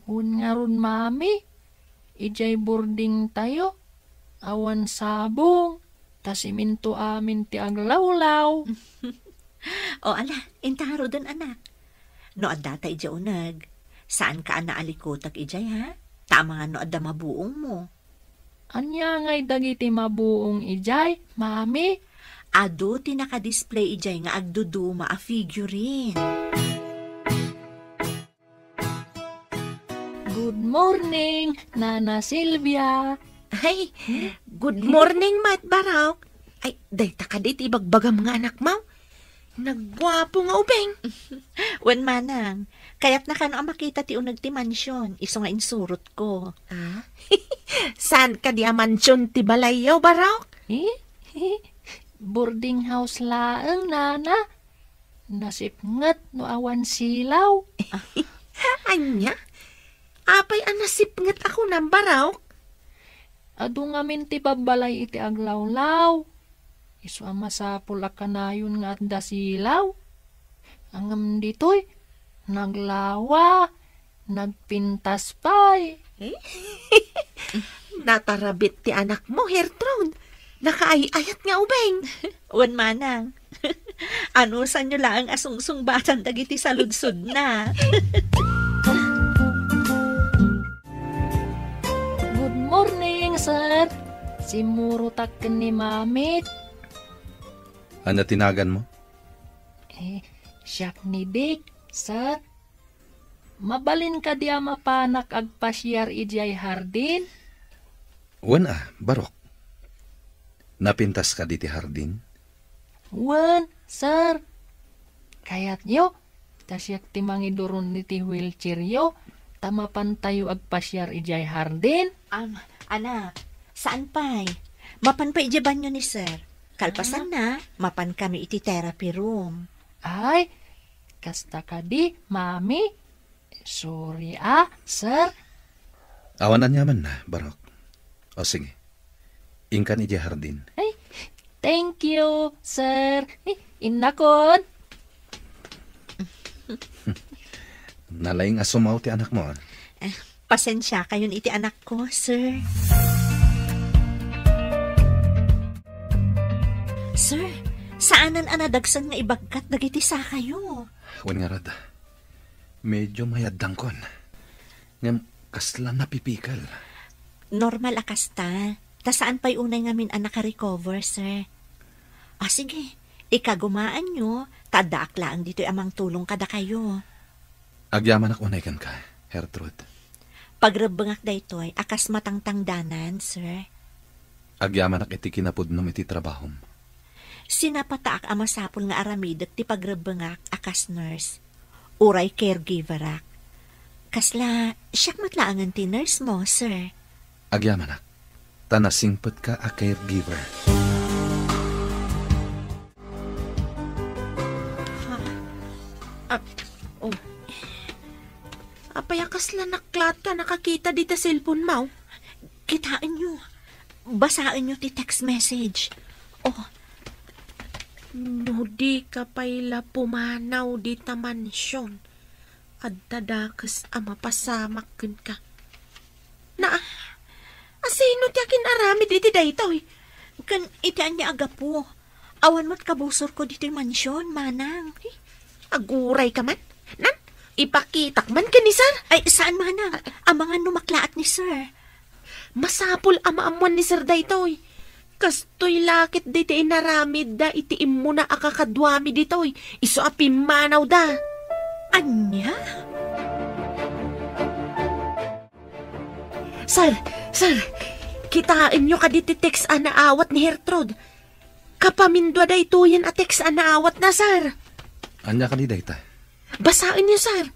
Un nga ron, Mami, ijay boarding tayo, awan sabong, tasiminto amin ti aglawlaw. O ala, intaro don anak. No adda ta ija unag, saan ka naalikotak ijay ha? Tama nga no adda mabuong mo. Anya ngay dagiti mabuong ijay, Mami? Ado ti naka-display ijay nga agduduma a figurine. Good morning, Nana Silvia. Ay, good morning, Mat Barok. Ay, dayta ka dit ibagbagam nga anak mo. Nagwapo nga ubeng. Wen manang, kaya't na kano ang makita ti unag ti mansyon, iso nga insurot ko. Ah? Saan ka di amansyon ti balayaw, Barok? Boarding house laeng, Nana. Nasipngat no awan silaw. Anya? Apay ang nasipngat ako ng Barok? Adu ngamin ti babalay iti aglawlaw. Isu ama sa pulakanayon nga at dasilaw. Angam dito'y naglawa, nagpintas pa'y. Natarabit ti anak mo, Hertrude. Nakaayayat nga ubeng. Wen manang, anusan nyo lang ang asungsung-batan dagiti saludsod na. Good morning, sir. Simurutak ni mamit. Ano tinagan mo? Siyak ni Dick, sir. Mabalin ka diya mapanak agpasyar ijay hardin? Wan Barok. Napintas ka di ti hardin? Wan, sir. Kayat nyo, tasyak ti mangiduron ni ti wheelchair yo, tamapan tayo agpasyar ijay hardin? Anak, saan pa'y? Mapan pa ijaban nyo ni sir. Kalpasan na, mapan kami iti therapy room. Ay, kasta ka di, mami. Sorry sir. Awanan yaman na, Barok. O sige, ingkan ije hardin. Ay, thank you, sir. Inakon. Nalaing asumaw ti anak mo. Pasensya kayon iti anak ko, sir. Sir, saanan anadagsan nga ibagkat dagiti sa kayo? Wan nga rad, medyo mayadang kon. Ngam, kasla napipikal. Normal akasta. Ta saan pa'y unay ngamin ang naka-recover, sir? Sige, ikagumaan nyo, tadaak lang dito'y amang tulong kada kayo. Agyaman ako unay kan ka, Hertrude. Pagrabangak da ito'y akas matangtangdanan, sir. Agyaman ak iti kinapudnom iti trabahom. Sinapataak amasapol nga aramid at ti pagrabangak akas nurse. Uray caregiver ak. Kasla, siyak matlaangan ti nurse mo, sir. Agyaman ak, tanasingpet ka a caregiver. Apayakas lang naklat ka nakakita dito cellphone mo. Kitaan nyo. Basaan nyo ti text message. No di ka payla pumanaw di ta mansyon. At tadakas ama pasamak ka. Asino ti akin aramid iti daytoy? Kan itian niya aga po. Awan mo't kabusor ko dito yung mansyon, manang. Aguray ka man? Nan, ipakitak man ka ni sir? Ay, saan manang? Ang mga numaklaat ni sir. Masapul amaamuan ni sir daytoy. Kastoy lakit dito inaramid da itiim mo na akakadwami ditoy. Iso apimanaw da. Anya? Sir, kitain nyo ka diti text anaawat ni Hertrude. Kapamindwa da ito yan a text anaawat na, sir. Anya ka ni dayta? Basaan niyo, sir.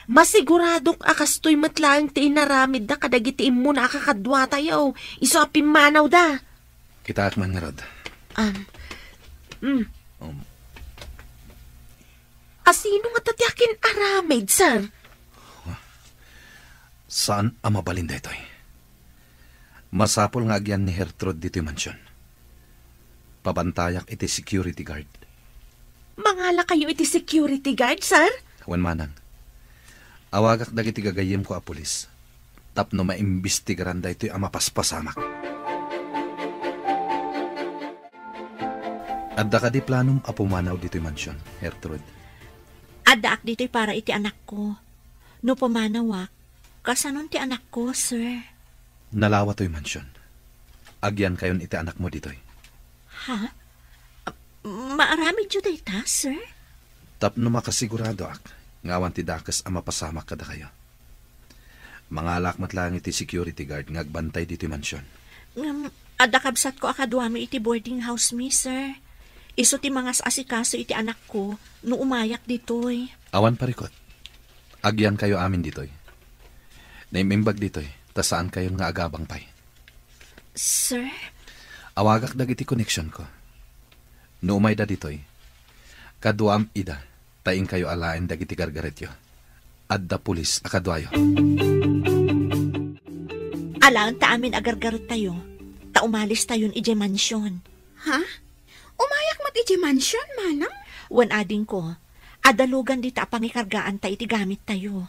Masiguradok akastoy matlaang ti inaramid da kadagitiim mo na akakadwa tayo. Iso apimanaw da. Kita akman nga rad. Asino nga tatyakin aramid, sir? Saan ang mabalin daytoy? Masapol nga agyan ni Hertrude dito yung mansyon. Pabantayak iti security guard. Mangala kayo iti security guard, sir? Wan manang. Awagak dagiti gagayim ko a pulis. Tapno maimbestigaran daytoy ang mapaspasamak. Adda ka di planong apumanaw dito yung mansyon, Hertrude. Adaak dito'y para iti anak ko. No pumanawak, kasanon ti anak ko, sir. Nalawa to'y mansyon. Agyan kayon iti anak mo dito'y. Ha? Maarami jud dayta, sir. Tapno makasigurado ak, ngawan ti dakas ang mapasamak kada kayo. Mga alakmat lang iti security guard ngagbantay dito mansyon. Adakabsat ko akadwami iti boarding house mi, sir. Iso ti mga asikaso iti anak ko no umayak ditoy. Awan parikot. Agyan kayo amin ditoy. Naimimbag ditoy, ta saan kayo nga agabang pay. Sir? Awagak dagiti connection ko. No umay da ditoy. Kaduam ida, taing kayo alain dagiti gargaretyo. Adda pulis akadwayo. Alaan ta amin agargaret tayo. Ta umalis tayon ije mansyon. Ha? Umayak mat ije mansyon, manang? Wan ading ko, adalugan di ta pangikargaan ta iti gamit tayo.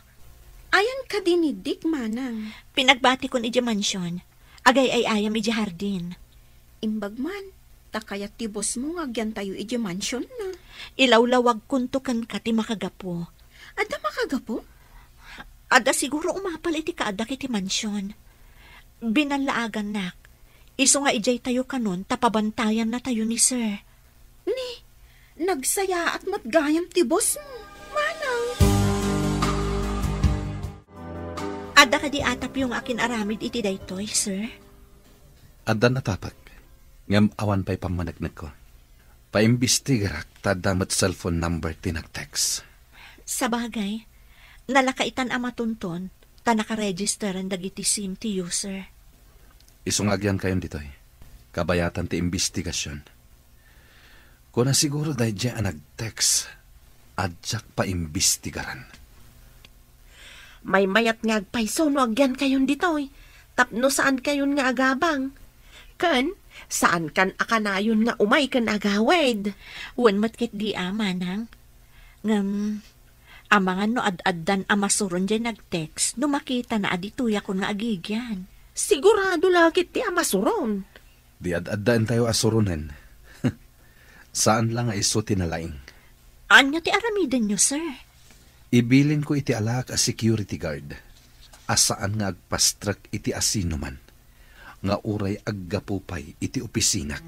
Ayan ka dinidik, manang. Pinagbati kon ije mansyon, agay ay ayam ije hardin. Imbag man, takayat ti boss mo ngagyan tayo ije mansyon na. Ilawlawag kuntukan ka ti makagapo. Ada makagapo? Ada siguro umapal iti kaada kiti mansyon. Binalaagan nak. Iso nga ijay tayo kanon, tapabantayan na tayo ni sir. Ni, nagsaya at matgayam ti boss mo, manang. Ada ka di atap yung akin aramid iti daytoy, sir? Ada natapak. Ngam awan pa'y pamanagnak ko. Paimbestigarak tadamat cellphone number tinag-text. Sa bagay, nalakaitan ang matunton, ta nakaregisteran dagiti SIM ti user. Isungagyan kayon ditoy. Kabayatan ti imbestigasyon. Kung na siguro dahil dyan ang nag-text, adyak pa imbestigaran. May mayat nga agpayso no agyan kayon ditoy. Tapno saan kayon nga agabang. Kan, saan kan akanayon nga umay kan agawed. Wan matkit di amanang. Ngam, amangan no ad-addan amasuron dyan nag-text, no makita na adituya ko nga agigyan. Sigurado lakit ti amasuron. Di ad-addaan tayo asurunan. Saan lang nga iso tinalaing? Anya ti aramidan nyo, sir? Ibilin ko iti alak a security guard. Asaan nga agpastrak iti asino man. Nga uray aggapupay iti opisinak.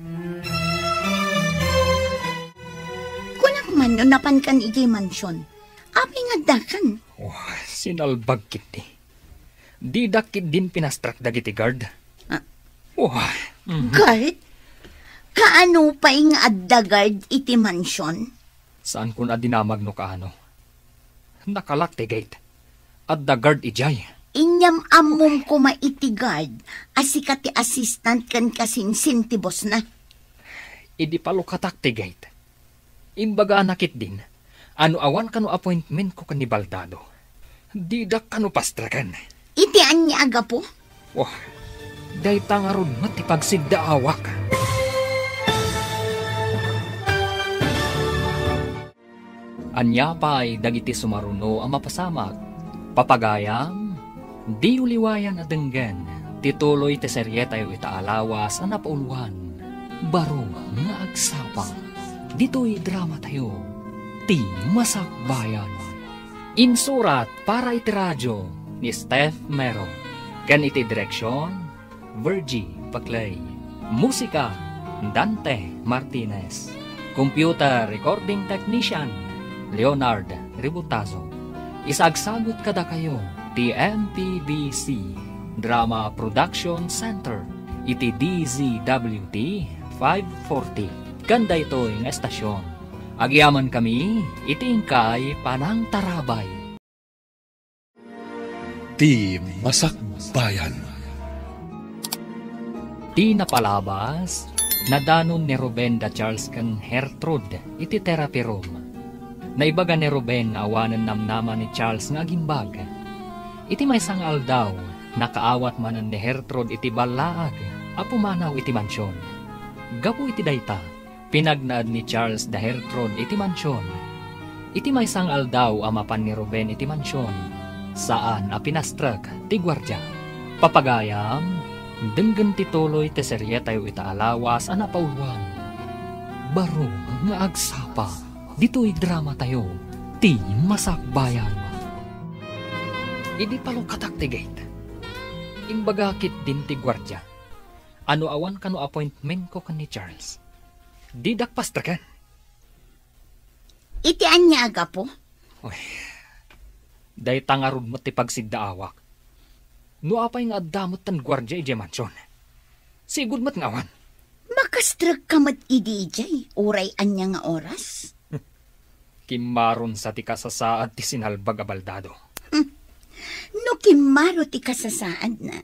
Kunak man no napan kan iti mansyon. Api nga dakan. Sinalbag kiti. Di dakit din pinastrak dagiti guard. Guard? Kaano pa nga adda guard iti mansyon? Saan kun adinamag no kaano? Nakalak ti gate. Adda guard ijay. Inyam amom ko maiti guard. Asika ti assistant kan kasinsin ti boss na. Idi palukatak ti gate. Imbaga nakit din. Ano awan kano appointment ko kan ni Baldado. Di dak kano pastrakan. Iti anya aga po? Day tangaron matipagsigdaawak. Anya pa'y dagiti sumaruno ang mapasamak. Papagayam, di uliwayan adenggan. Tituloy te serye tayo itaalawas ang napauluan. Baro nga agsapa. Dito'y drama tayo. Ti Masakbayan. Insurat para iti radyo ni Steph Mero. Kan iti direksyon, Virgie Paclay. Musika, Dante Martinez. Computer Recording Technician, Leonard Ributazo. Isagsagot kada kayo, ti MPBC Drama Production Center, iti DZWT 540. Kanda ito yung estasyon. Agyaman kami, itingkay panang tarabay. Ti Masakbayan. Ti napalabas, nadanon ni Ruben da Charles kan Hertrude, iti therapy room. Naibaga ni Ruben awanan namnaman ni Charles nga gimbag. Iti may sang aldaw, nakaawat manan ni Hertrude iti balaag, apumanaw iti mansyon. Gapu iti dayta, pinagnaad ni Charles da Hertrude iti mansyon. Iti may sang aldaw amapan ni Ruben iti mansyon. Saan a pinastrak ti gwardya. Papagayam, denggan tituloy ti serye tayo itaalawas ang napauluan. Baro nga agsapa, dito'y drama tayo, ti Masakbayan. Idi palukatak ti gate. Imbagakit din ti gwardya. Ano awan kano appointment ko kan ni Charles. Di dakpastrakan. Itian niya aga po. Day tangarod mo ti pagsigdaawak. No apay nga damot tan gwardya ije mansyon. Sigud mat ngawan. Makastrag ka mat idijay. Uray anya nga oras. Kimaron sa ti kasasaad ti sinalbag a baldado. No kimaro ti kasasaad na.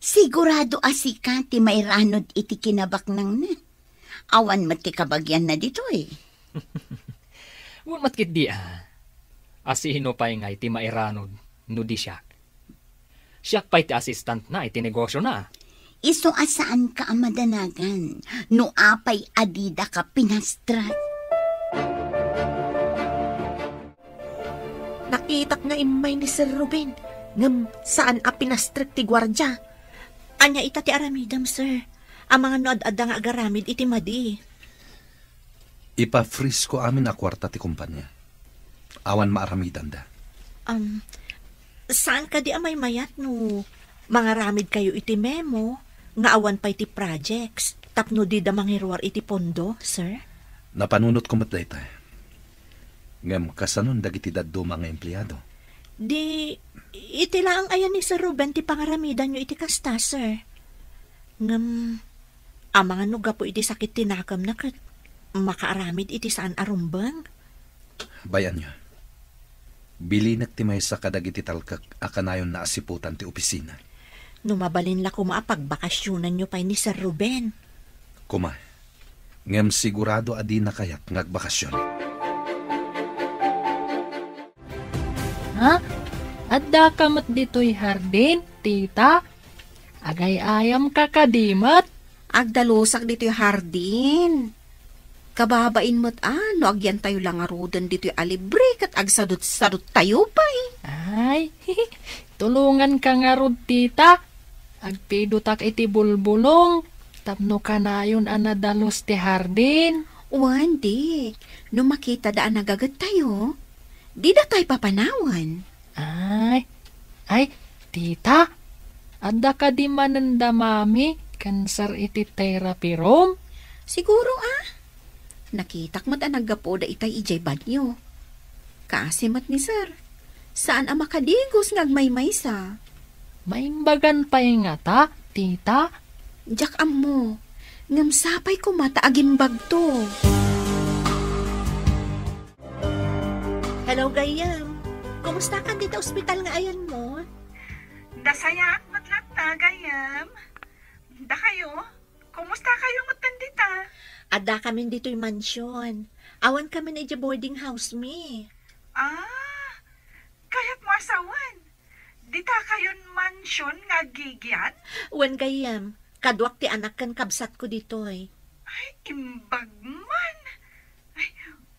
Sigurado asika ti may ranod iti kinabak nang na. Awan mat ti kabagyan na dito eh. Huwag matkit di Asino pa'y nga iti mairanod, no di siyak. Siyak pa'y ti assistant na, iti negosyo na. Iso asaan ka amadanagan, no apay adida ka pinastrat. Nakitak nga imay ni Sir Ruben. Ngam saan a pinastrik ti gwardya? Anya ita ti aramidam, sir. Ang mga noad-ada nga agaramid iti madi. Ipa-freeze ko amin a kwarta ti kumpanya. Awan maaramidan da. Saan ka di amay mayat no? Mga ramid kayo iti memo, nga awan pa iti projects, tapno di da mangirwar iti pondo, sir? Napanunot ko mat dayta. Ngam kasanon dagiti daddo mga empleyado. Di, iti lang ayan ni Sir Ruben ti pangaramidan nyo iti kasta, sir. Ngam, ang mga nuga po iti sakit tinakam na kat makaaramid iti saan arumbang. Bayan nyo. Bili nagtimay sa kadagiti talkak akanayon na asiputan ti opisina. Numabalin la kuma pagbakasyonan nyo pa ni Sir Ruben. Kuma, ngem sigurado adi na kayak ngagbakasyon. Ha? Adda ka mat dito'y hardin, tita? Agay ayam ka kadimat? Agdalusak dito'y hardin. Kababain mo't no agyan tayo lang arudan dito'y alibre kat agsadot-sadot tayo pa eh. Ay, tulungan ka nga rod, tita. Agpidutak iti bulbulong. Tapno ka na yun anadalos ti hardin. Wandi, no makita daan nagagat tayo, di da tayo papanawan. Ay, tita. Adda ka di mananda mami, kansar iti therapy room? Siguro Nakitak mat naggapo da itay ijay banyo. Kaasimat ni sir. Saan ang makadigos ngagmaymaysa? Maimbagan pa nga ta, tita. Jak mo, ngamsapay ko mata agimbag to. Hello, Gayam. Kumusta ka dito ospital nga ayan mo? Dasaya at matlat na, Gayam. Da kayo? Kumusta kayo matandita? Ada kami dito'y mansyon. Awan kami na boarding house mi. Kaya't mo asawan. Dita kayon mansyon nga gigyan? Wan Gayam, kadwak ti anak kan kabsat ko dito'y. Ay, imbag man. Ay,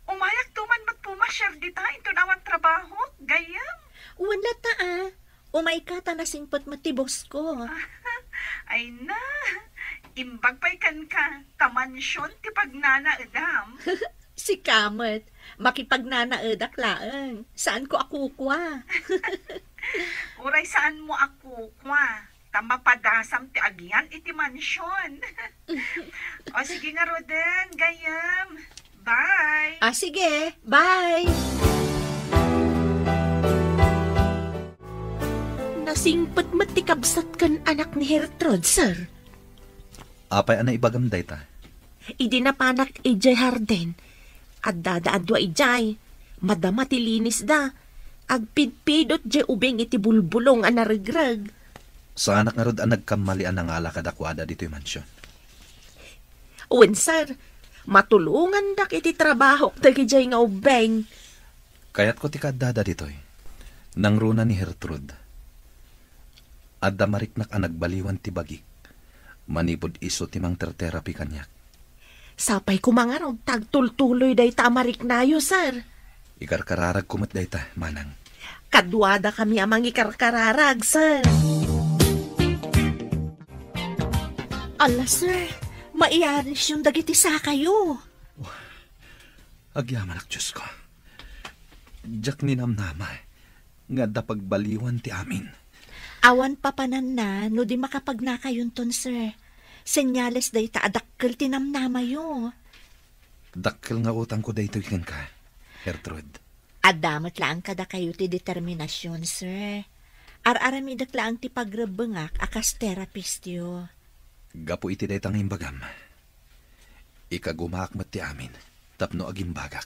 umayak tuman mat pumasyar dita ito naman trabaho, Gayam. Wan lata umay ka ta nasingpot matibos ko. Ay na, imbag pa'y kan ka, tamansyon ti pagnana edam. Si Kamet, makipagnanaedak laeng. Saan ko ako kwa? Uray saan mo ako kwa? Tamapadasam ti agyan iti mansyon. O sige nga Roden, Gayam. Bye. Sige, bye. Nasingpat matikabsat kan anak ni Hertrud, sir. Apay ana ibagam dayta. Idi na panak ijay harden. At dadaadwa ijay. Madama ti linis da. Agpidpidot jay ubing iti bulbulong anarigrag. Sa anak nga rod ang nagkamalian ng ala kadakwada dito'y mansyon. Uwan, sir. Matulungan dak iti trabaho dagi jay nga ubeng. Kaya't ko ti kadada dito'y. Nang runa ni Hertrud. Adda mariknak ang nagbaliwan ti bagik. Manipod iso timang therapy kanyak. Sapay ko mga raw, tagtultuloy day tamarik nayo, sir. Ikarkararag kumat dayta, manang. Kadwada kami amang ikarkararag, sir. Ala, sir. Maiaris yung dagiti sa kayo. Agyaman ak Diyos ko. Diyak ni namnama. Nga da pagbaliwan ti amin. Awan papanan na, no di makapagnakayon ton, sir. Senyales day ta adakkel tinamnama yo. Dakkel nga utang ko dayto ikan ka. Gertrude. Adamat lang kada kayo ti determinasyon, sir. Ar-aramidak lang ti pagrebengak akas therapist yo. Gapo iti daytang imbagam. Ikagumakmat ti amin, tapno agimbagak.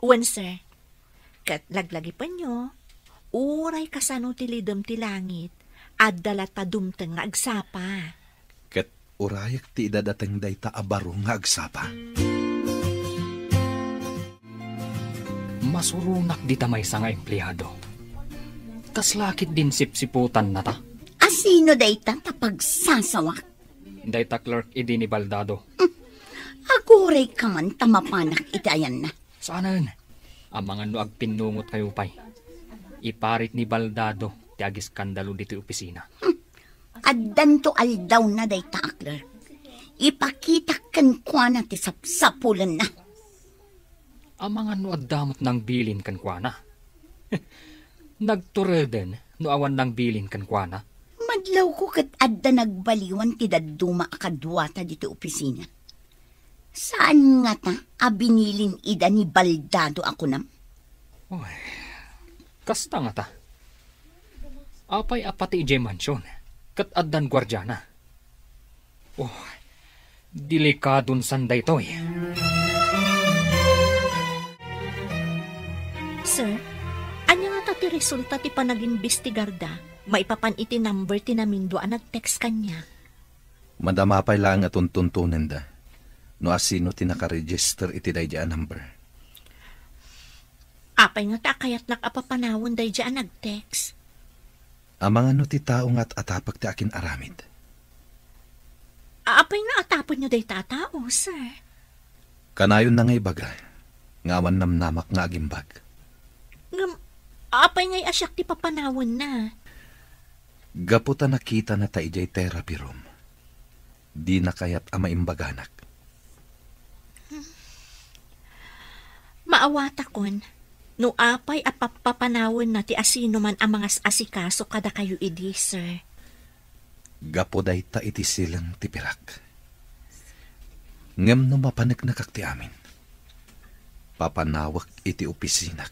Wen, sir. Kat laglagi pa nyo, uray kasano ti lidom ti langit, at dalat pa dumteng nga agsapa. Ket urayak ti idadateng dayta abaro nga agsapa. Masurunak di tamay sa nga empleyado. Kaslakit din sipsiputan na ta. Asino dayta tapagsasawak? Dayta clerk idi ni Baldado. Aguray ka man tamapanak itayan na. Saanan? Ang mga nuag pinungot kayo pa'y. Iparit ni Baldado ti agis skandalo dito opisina. Addan to aldaw na dayta akler. Ipakita kan kwa na ti sapsapulan na. Ang mga nuag damot ng bilin kan kwa na. Nagtureden no awan ng bilin kan kwa na. Madlaw ko kat adda nagbaliwan ti daduma akadwata dito opisina. Saan nga ta abinilin ida ni Baldado ako nam? Uy, kasta nga ta. Apay apati ije mansyon, kat addan gwardyana. Oh, delikadon sanday to'y. Sir, anya nga ta ti resulta ti panag-imbestigarda, maipapan iti number ti namindo ang nag-text kanya. Madamapay lang at tuntunan da. No asino ti nakaregister iti dayjaan number. Apay nga ta kayat nakapapanawon dayjaan nag-text. Ang mga no ti tao nga't atapag ti akin aramid. Apay nga atapon nyo day tatao, sir. Kanayon na ngay baga, ngawan namnamak nga agimbag. Apay nga'y asyak ti papanawon na. Gaputa nakita na ta ijay therapy room. Di na kayat amaimbaganak. Maawata kon, no apay apapapanawon na ti asino man ang mga asikaso kada kayo idi, sir. Gapoday ta iti silang tipirak. Ngem no mapanagnak ti amin. Papanawak iti opisinak.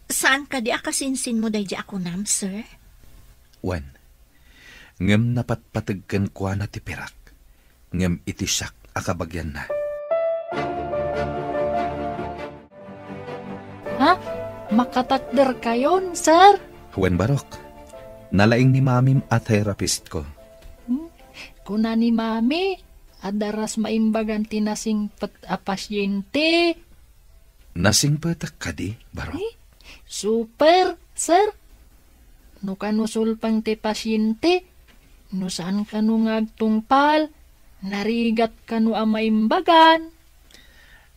Saan ka di akasinsin mo day di ako nam, sir? Wen, ngem napatpatagkan kwa na tipirak. Ngem iti siyak akabagyan na. Ha? Makatakder kayon, sir? Wen Barok, nalaing ni mamim at therapist ko. Kuna ni mami, adaras maimbagan tinasingpet a pasyente. Nasingpatak ka di, Barok? Super, sir. No kanusulpang ti pasyente, no saan ka no ngagtungpal, narigat ka no amaimbagan.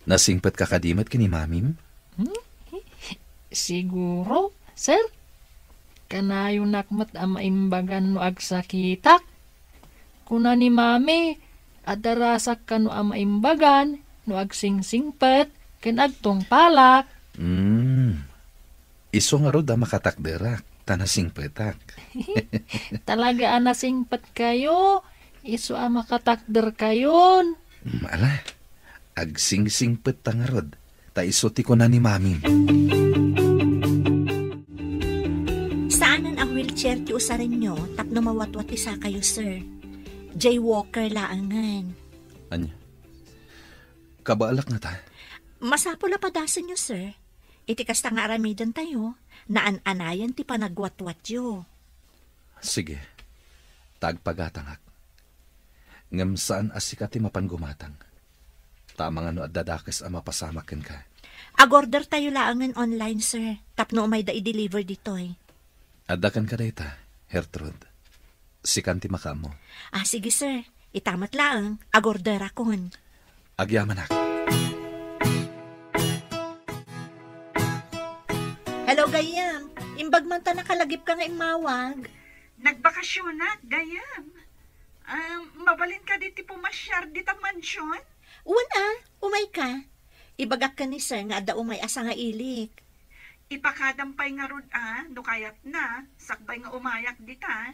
Nasingpat ka kadimat kini mamim? Siguro, sir. Kanayo nakmat amaimbagan no agsakitak. Kuna ni mami, adarasak ka no amaimbagan no agsingsingpet ken agtungpalak. Iso nga rod makatakderak, tanasingpetak. Talaga anasingpet kayo, iso makatakder kayon. Ala, agsingsingpet ta nga rod, ta iso ti ko na ni mamim. Saanan ang wheelchair ti usarin nyo, tapno mawatwat isa kayo, sir? Jaywalker laangan. Anya? Kabaalak nga ta? Masapo la padasan nyo, sir. Iti kasta nga aramidan tayo, naan-anayan ti panagwatwat yo. Sige, tagpagatangak. Ngam saan asika ti mapangumatang. Tama nga no at dadakas ang mapasamakin ka. Agorder tayo laangan online, sir. Tapno may da-i-deliver ditoy. Adakan ka dayta, Gertrude. Sikan ti makamo. Sige, sir. Itamat laang. Agorder akon. Agyaman ako. Hello, Gayam. Imbag man ta nakalagip ka nga imawag. Nagbakasyon na, Gayam. Mabalin ka diti pumasyar dita mansyon? Umay ka. Ibagak ka ni sir nga da umay asa nga ilik. Ipakadampay nga rod no kayat na, sakbay nga umayak dita.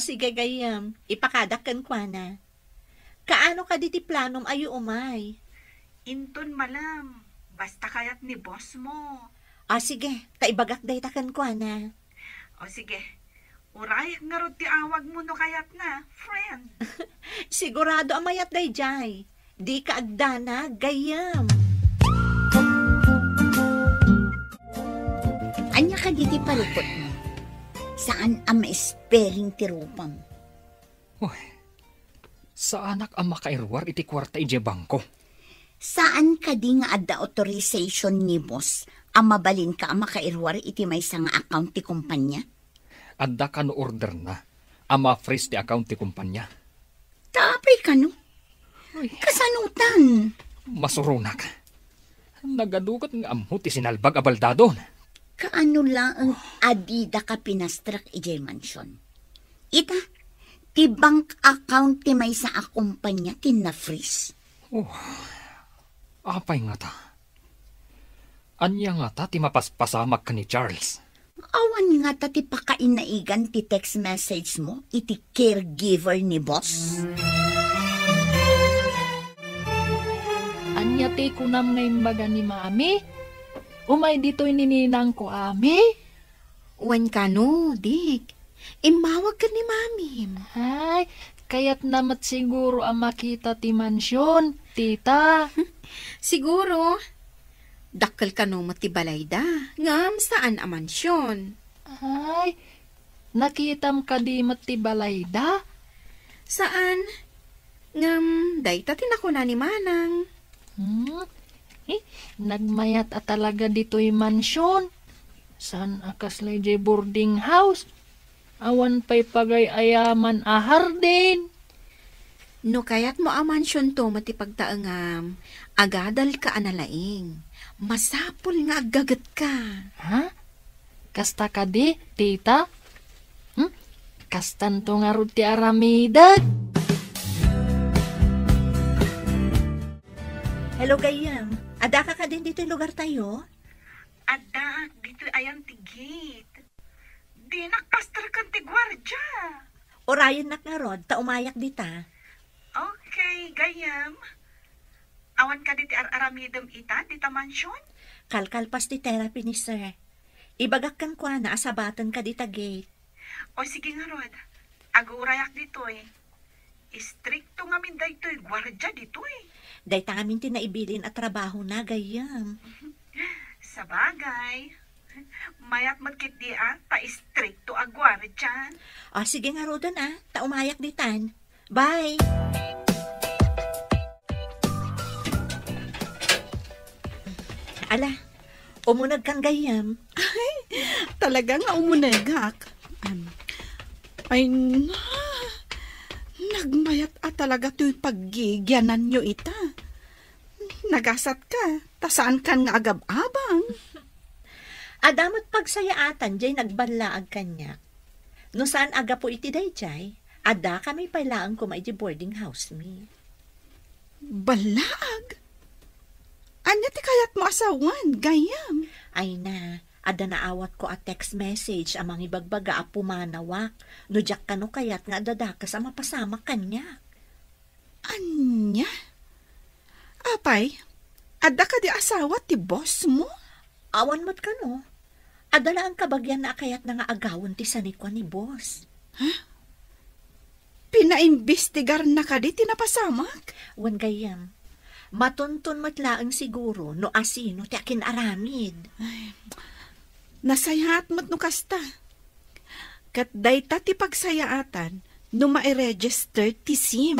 Sige, Gayam. Ipakadak kan kwa na. Kaano ka diti planom ayo umay? Inton malam, Basta kayat ni boss mo. Sige, taibagak day takan ko na. O sige, urayak nga ro ti awag mo no kayat na, friend. Sigurado amayat day jay. Di ka agdana, gayam. Anya ka diti palukot mo? Saan ang ma-spelling ti rupam? Uy, sa anak ang makairwar iti kwarta ije bangko. Saan ka di nga adda authorization ni boss ang mabalin ka ang makairwar iti may nga account ti kumpanya? Adda ka no order na, ang ma-freeze ti account ti kumpanya. Tapay ka no? Kasanutan. Masurunak. Nagadukat nga amho ti sinalbag abaldadon. Kaano lang ang adida ka pinastrak ijay mansion? Ita, ti bank account ti may sa akumpanya tina-freeze. Apay nga ta. Anya nga ta ti mapaspasamak ka ni Charles. Awan nga ta ti pakainaigan ti text message mo iti caregiver ni boss. Anya ti kunam nga imbaga ni mami? Umay dito'y nininang ko, ami? Wan ka no, Dik. Imawag ka ni mami. Ay, kaya't namat siguro ang makita ti mansyon, tita. Siguro. Dakkel ka no matibalay da. Ngam saan ang mansyon? Ay, nakitam ka di matibalay da? Saan? Ngam, dayta tinakuna ni Manang. Nagmayat at talaga dito'y mansyon. San akaslay jay boarding house? Awan pa'y pagay ayaman ahar din. No kayat mo ang mansyon to matipagtaangam, agadal ka analaing. Masapol nga agagat ka. Ha? Kasta ka di, tita? Kastan to nga ro ti aramidag. Hello, gayam. Ada ka din dito yung lugar tayo? Ada, dito ayan ti gate. Di nakpastar kan ti gwardya. Orayan nak nga rod, ta umayak dita. Okay, gayam. Awan ka diti aramidem ita, dita mansyon? Kalkalpas ti therapy ni sir. Ibagak kan kwa na asabatan ka dita gate. O sige nga rod, agurayak dito eh. Istrikto nga min dayto gwardya dito eh. Dahil tamin tinaibilin at trabaho na, gayam. Sa bagay. Mayat magkit di ta-istrikto agwari dyan. Sige nga rodan ta umayak ditan. Bye! Ala, umunag kang gayam. Ay, talaga nga umunagak. Nagmayat talaga to'y paggigyanan nyo ita. Nagasat ka, tasaan kan nga agab-abang. Adamot pagsayaatan, jay nagbalaag kanya. No saan aga po iti day jay, ada kami pailaan ko may boarding house me. Balaag? Anya ti kayat mo asawan, gayam? Ay na, ada naawat ko a text message amang ibagbaga a pumanawak. No jak ka no kayat nga dadakas a mapasama kanya. Anya? Apay, ada ka di asawa ti boss mo? Awan mo't ka no. Adala ang kabagyan na kayat na nga agawon ti sanikwa ni boss. Pinaimbestigar na ka di tinapasamak? Wan gayam. Matuntun matlaang siguro no asino ti akin aramid. Ay, nasayaat mo't no kasta. Kat dayta ti pagsayaatan no ma-register ti SIM.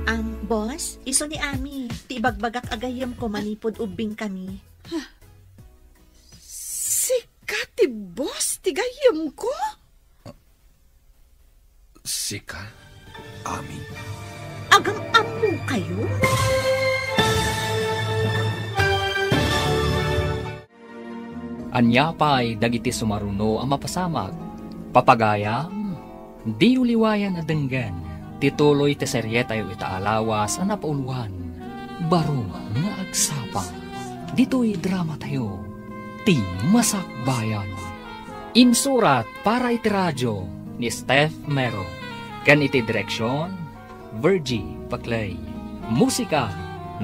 Ang boss, iso ni Ami. Ti bagbagak agayam ko manipod ubing kami. Sika ti boss ti gayam ko? Sika? Ami? Agam apo kayo? Anya pa'y dagiti sumaruno ang mapasamag. Papagaya, di uliwayan na denggan. Tituloy ti serye tayo itaalawas ang napauluhan. Baro nga agsapang. Dito'y drama tayo. Ti Masakbayan. Insurat para iti radyo ni Steph Mero. Kan iti direksyon, Virgie Paclay. Musika,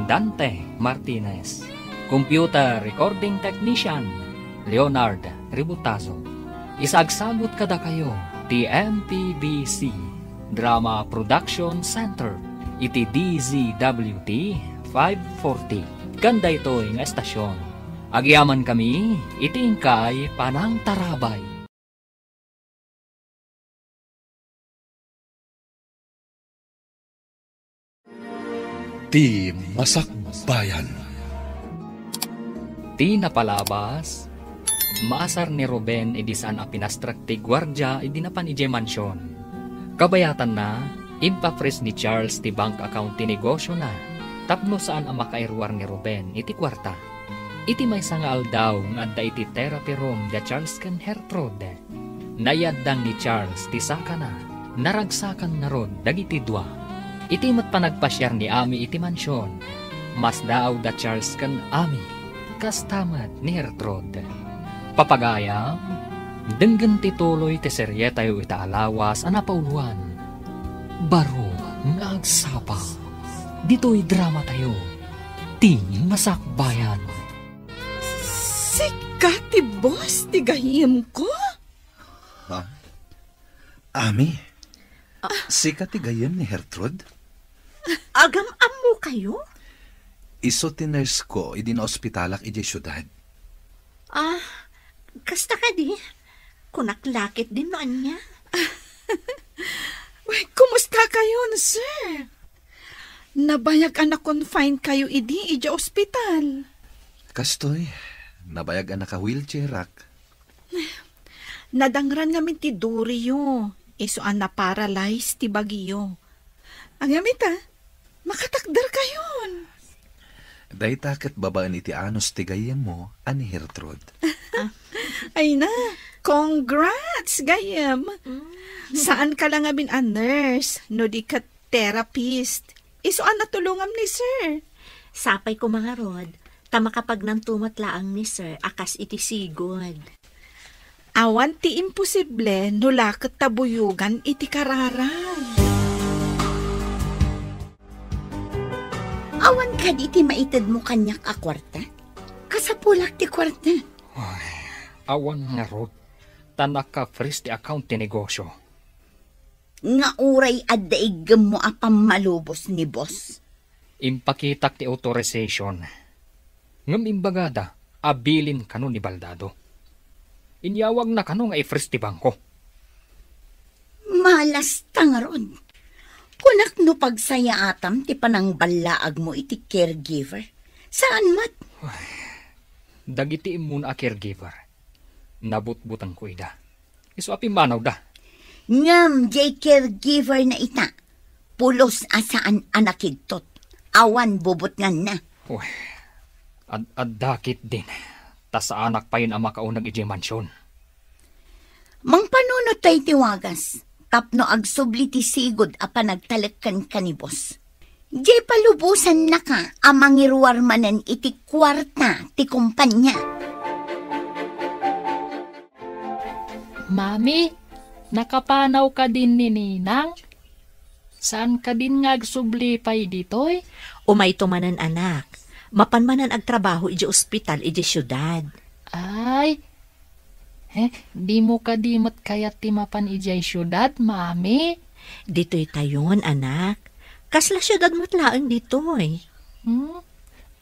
Dante Martinez. Computer Recording Technician, Leonard Ributazo. Isagsagot kada kayo, TMPBC, Drama Production Center, iti DZWT 540. Ganda ito nga estasyon. Agyaman kami, iti ingkay Panang Tarabay. Ti Masakbayan. Ti napalabas, maasar ni Ruben idisan a pinastrak ti gwardya idinapan ije mansyon. Kabayatan na, impapres ni Charles ti bank account ti negosyo na, tapno saan ang makairwar ni Ruben iti kwarta. Iti may sangal daw nga adda iti therapy room da Charles ken Gertrude. Nayaddang ni Charles ti saka na, naragsakan na rod dagiti dua. Iti mat panagpasyar ni Ami iti mansyon, mas daw da Charles ken Ami, kastamat ni Gertrude. Papagaya, denggen tituloy ti serye tayo itaalawas anapauluan. Baro nga agsapa, dito'y drama tayo, ti Masakbayan. Sika ti boss, ti gahim ko? Ha? Ami? Sika ti gayem ni Gertrude? Agam-am mo kayo? Iso ti nurse ko, idina-ospitalak ije syudad. Kasta ka di. Kunaklakit din noan niya. Uy, kumusta kayo, sir? Nabayag anak confine kayo iji ospital. Kastoy, nabayag anak ka wheelchair-ak. Nadangran ngamin ti Dorio. Iso an na-paralyze ti Bagyo. Ang yamita, makatakdar kayon. Day takat babaan iti anos ti gayem mo, ani Gertrude. Ay na, congrats, gayem. Saan ka lang abin a nurse, no di ka therapist? Iso an natulungam ni sir. Sapay ko mga rod, tama kapag nang tumatlaang ni sir, akas iti sigod. Awan ti imposible no laket tabuyugan iti kararan. Awan ka di ti maitid mo kanyak a kwarta? Kasapulak ti kwarta. Awan nga rod, tanak ka freeze ti account ti negosyo. Nga uray adda igem mo a pamalubos ni boss. Impakitak ti authorization. Ngam imbagada, abilin kano ni Baldado. Inyawag na kano nga i-freeze ti bangko. Malas tangaron. Kunak no pagsaya atam ti panang balaag mo iti caregiver. Saan mat? Dagiti imun a caregiver. Nabutbutang ko ida. Iso api manaw da. Ngam jay caregiver na ita. Pulos asaan anakigtot. Awan bubot nga na. Ad-dakit din. Ta sa anak pa yun ang makaunag iji mansyon. Mang panunod tayo tiwagas. Tapno agsubli ti sigod a panagtalagkan ka ni boss. Di palubusan na ka amang irwarmanan iti kwarta ti kumpanya. Mami, nakapanaw ka din ni Ninang? Saan ka din nga agsubli pa'y ditoy? Umay tumanan anak. Mapanmanan ag trabaho iji ospital iji syudad. Ay, di mo ka dimot kayat timapan ijay syudad, mami? Dito'y tayon, anak. Kasla syudad matlaang dito'y.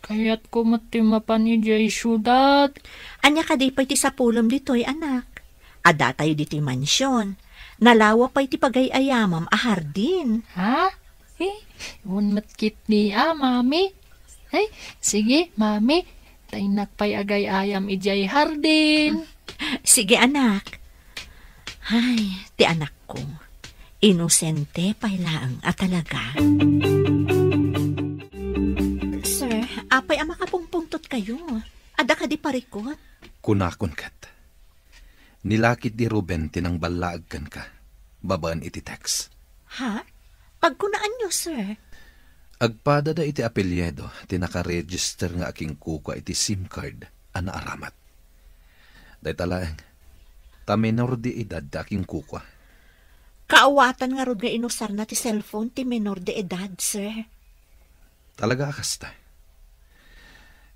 Kaya't ko matimapan ijay syudad. Anya ka di pa'y ti sa pulom dito'y, anak. Ada tayo dito'y mansyon. Nalawa pa'y ti pagayayamam a hardin. Ha? Unmatkit niya, mami. Ay, sige, mami. Tainakpay agay ayam ijay hardin. Sige, anak. Ay, ti anak ko. Inosente pailaang at talaga. Sir, apay ang makapungpungtot kayo. Ada ka di parikot. Kunakon kat. Nilakit di Ruben tinang balaag kan ka. Babaan iti text. Ha? Pagkunaan nyo, sir. Agpada da iti apelyedo, tinaka-register nga aking kuka iti SIM card, ana aramat. Day talaeng, ta menor di edad da aking kuka. Kaawatan nga rod nga inusar na ti cellphone ti menor de edad, sir. Talaga akasta.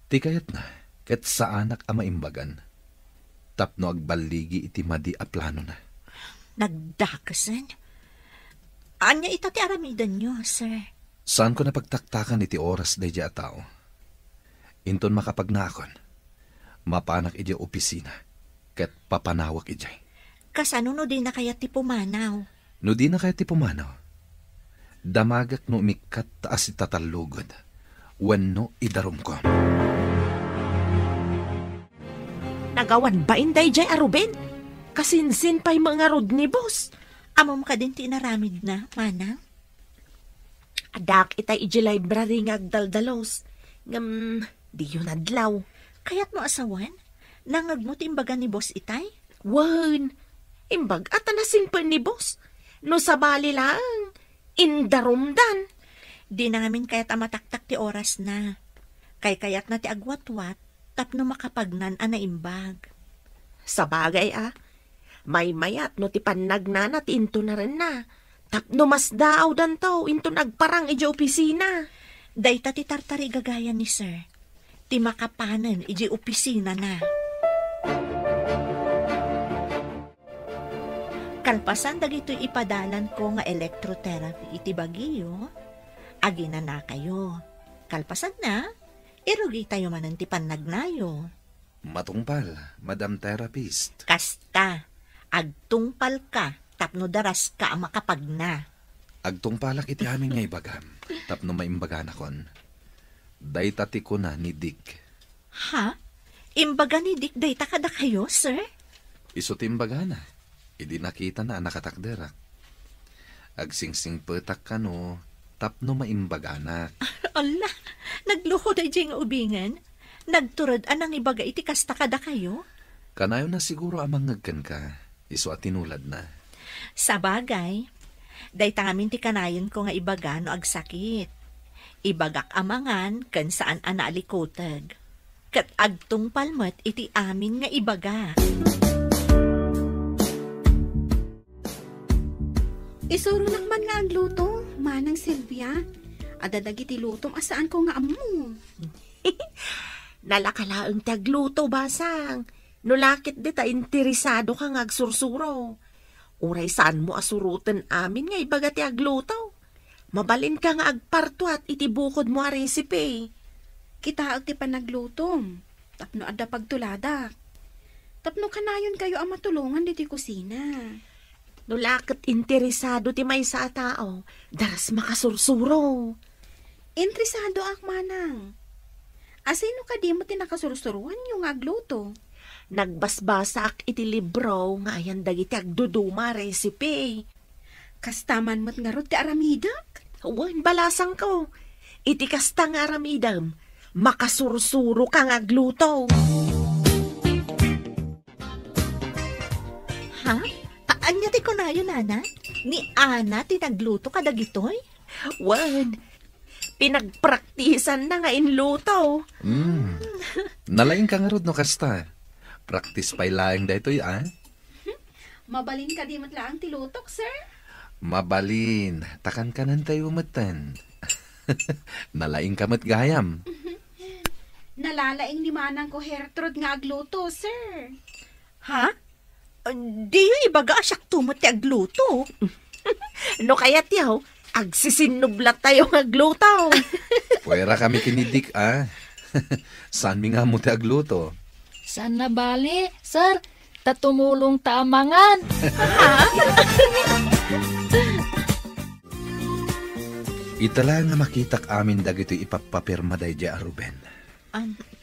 Ti kayat na, ket sa anak a maimbagan. Tapno agbaligi iti madi a plano na. Nagdakasan? Anya ita ti aramidan nyo, sir? Saan ko napagtaktakan iti oras day a tao? Inton makapagnakon, mapanak iti opisina, ket papanawak ijay. Kasano no di na kaya ti pumanaw? No di na kaya ti pumanaw, damagak no umikat taas itatalugod, wenno idarum ko. Nagawan ba inday jay Ruben? Kasinsin pa'y mga rod ni boss. Amom ka din ti naramid na, manang? Adak itay iji library nga agdaldalos. Di yun adlaw. Kaya't mo asawan? Nangag mo ti imbaga ni boss itay? Wan, imbag at anasingpan ni boss. No sa bali lang, indarumdan. Di na ngamin kaya't amataktak ti oras na. Kayat na ti agwatwat, tapno makapagnan ana imbag. Sa bagay may mayat no ti pannagnanat into na rin na. Tapno mas daaw dan to, into nagparang iji opisina. Dayta ti tartari gagayan ni sir. Ti makapanan iji opisina na. Kalpasan dagito'y ipadalan ko nga electrotherapy iti Baguio, agina na kayo. Kalpasan na, irugi tayo manan ti pannagnayo. Matungpal, Madam Therapist. Kasta, agtungpal ka, tapno daras ka ang makapagna. Agtungpalak iti amin nga ibagam, tapno maimbagan akon. Daytati ko na ni Dick. Ha? Imbaga ni Dick dayta kada kayo, sir? Iso ti imbaga na. Idi nakita na nakatakderak. Agsingsing petak ka no, tapno maimbaganak. Ala, nagluho da dyan nga ubingan. Nagturod anang ibaga iti kasta kada kayo? Kanayo na siguro amang ngagkan ka. Iso at tinulad na. Sa bagay, dayta ngamin ti kanayon ko nga ibaga no agsakit. Ibagak amangan kan saan analikotag. Kat agtung palmat iti amin nga ibaga. Isuro nakman nga ang luto, manang Silvia. Adadag iti lutom asaan ko nga amu. Nalakalaang tagluto basang. Nulakit di ta interesado ka nga agsursuro. Uray saan mo asurutan amin nga ibaga ti agluto. Mabalin ka nga agparto at itibukod mo a recipe. Kita ag ti panaglutom. Tapno adda pagtulada. Tapno kanayon kayo ang matulungan di ti kusina. Nulakit interesado ti may sa tao. Daras makasursuro. Interesado ak manang. Asino ka di mo ti nakasursuruan yung agluto? Nagbasbasak iti libro nga ayan dagiti agduduma recipe. Kastaman mo't nga ti aramidak? Wan, balasang ko. Iti kasta nga aramidam. Makasursuro kang agluto. Ha? Anya ti ko na yun, Ana? Ni Ana ti nagluto kadagitoy? Wan, pinagpraktisan na nga inluto. Nalaing ka nga rod no kasta. Practice pa'y laing da ito'y Mabalin ka di mo't lang ti lutok, sir? Mabalin, takan ka nan tayo umatan. Nalaing ka mat gayam. Nalalaing ni manang ko Hertrud nga agluto, sir. Ha? Di yung ibaga asyak tumot ti agluto. No kaya tiyaw, agsisinublat tayo ng agluto. Pwera kami kinidik Saan mi nga mo ti agluto? Saan na bali, sir? Tatumulong taamangan. Itala nga makitak amin dagito ipapapirma day di Ruben.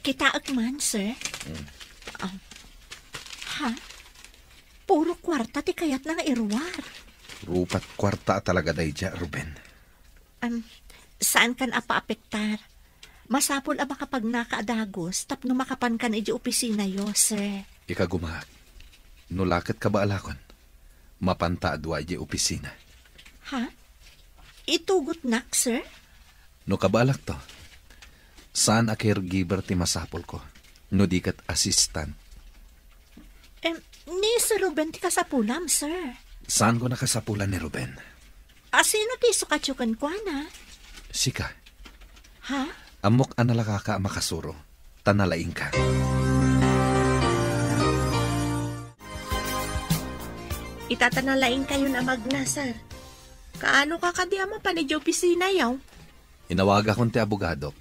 Kita man, sir? Ha? Puro kwarta ti kayat na nga irwar. Rupat kwarta talaga day di Ruben. Saan kan apa-apektar? Masapol ang makapag nakaadagos tapno makapan kan iji opisina yo, sir. Ikagumak. Nulakit ka ba alakon? Mapanta adwa iji opisina. Ha? Itugot nak, sir? No kabalak to. Saan a caregiver ti masapol ko? No di kat assistant. Ni Sir Ruben ti kasapulam, sir. Saan ko nakasapulan ni Ruben? Sino ti sukatyukan ko, na? Sika. Ha? Amok analaka ka makasuro. Tanalaing ka. Itatanalain kayo na magnasar. Kaano ka kadi ama pa ni opisina yaw? Inawaga kong ti abogadok.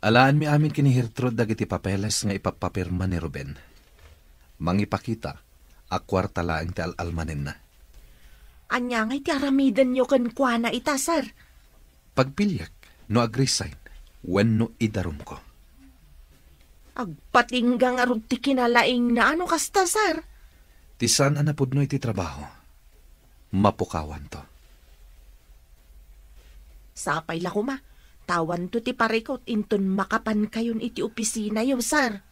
Alaan mi amin kini Gertrude dagiti papeles nga ipapapirma ni Ruben. Mangipakita, akwarta laang ti alalmanin na. Anya nga iti aramidan nyo kan kwa na itasar. Pagpilyak, no agresign, when no idarum ko. Agpatinggang arod ti kinalaing na ano kastasar. Tisan anapod no iti trabaho. Mapukawan to. Sapay la kuma. Tawan to ti parikot inton makapan kayon iti opisina yaw, sar.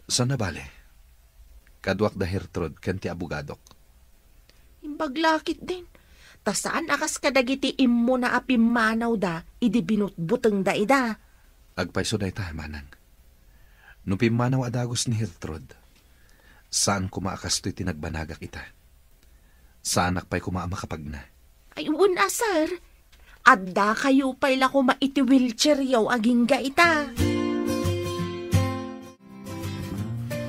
Sana bale? Kadwak da Gertrude ken ti abogadok. Imbaglakit din. Ta saan akas kadagiti immo na apimanaw da, idi binutbuteng da ida. Agpaiso da ita, manang. No pimanaw adagos ni Gertrude, saan kumaakas to'y tinagbanaga kita? Saan akpay kumamakapag na? Ay, una, sir. Adda kayo pa'y ko maiti wheelchair yaw aging ga ita.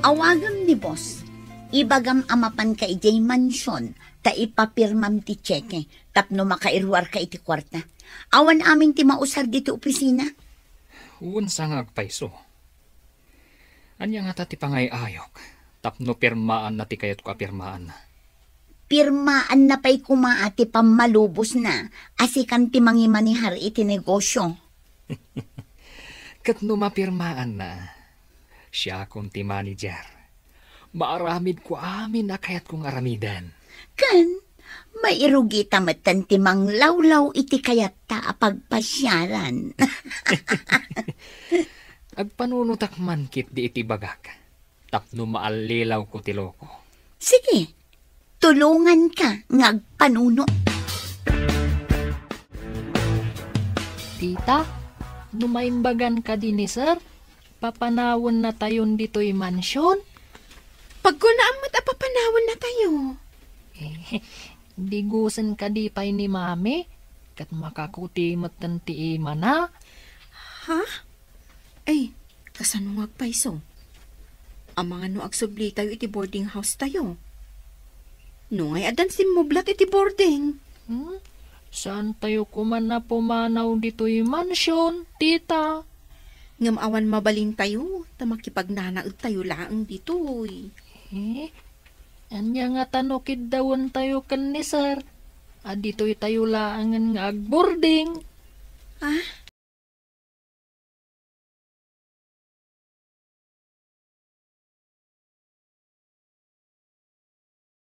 Awagam ni boss, ibagam amapan ka ijay mansyon, ta ipapirmam ti cheque, tapno makairwar ka iti kwarta. Awan amin ti mausar dito opisina. Uwan sa nga agpaiso. Anya nga ti pangayayok, tapno pirmaan na ti kayat ko apirmaan na. Pirmaan na pa'y kumaati pamalubos na, asikan ti mangimanihar iti negosyo. Kat no mapirmaan na, siya akong ti manager. Maaramid ko amin na kayat kong aramidan. Kan, mairugi tamatan ti manglawlaw iti kayat ta apagpasyaran. Agpanunutak man kit di iti bagak, tapno maalilaw ko ti loko. Sige, tulungan ka ngagpanuno. Tita, numaimbagan ka din ni sir? Papanawon na tayon dito'y mansyon? Pagkunaan mo't apapanawon na tayo. Di gusen ka di pa'y ni mami? Kat makakuti matan ti ima na? Ha? Ay, kasano nga agpaiso? Ang mga no agsubli tayo iti boarding house tayo. No ngay adan simublat iti boarding. Saan tayo kuman na pumanaw dito'y mansyon, tita? Ngam awan mabalin tayo, tamakipagnanaod tayo laang dito'y. Anya nga tanokid dawon tayo kan ni sir. Dito'y tayo laangan nga agboarding. Ah,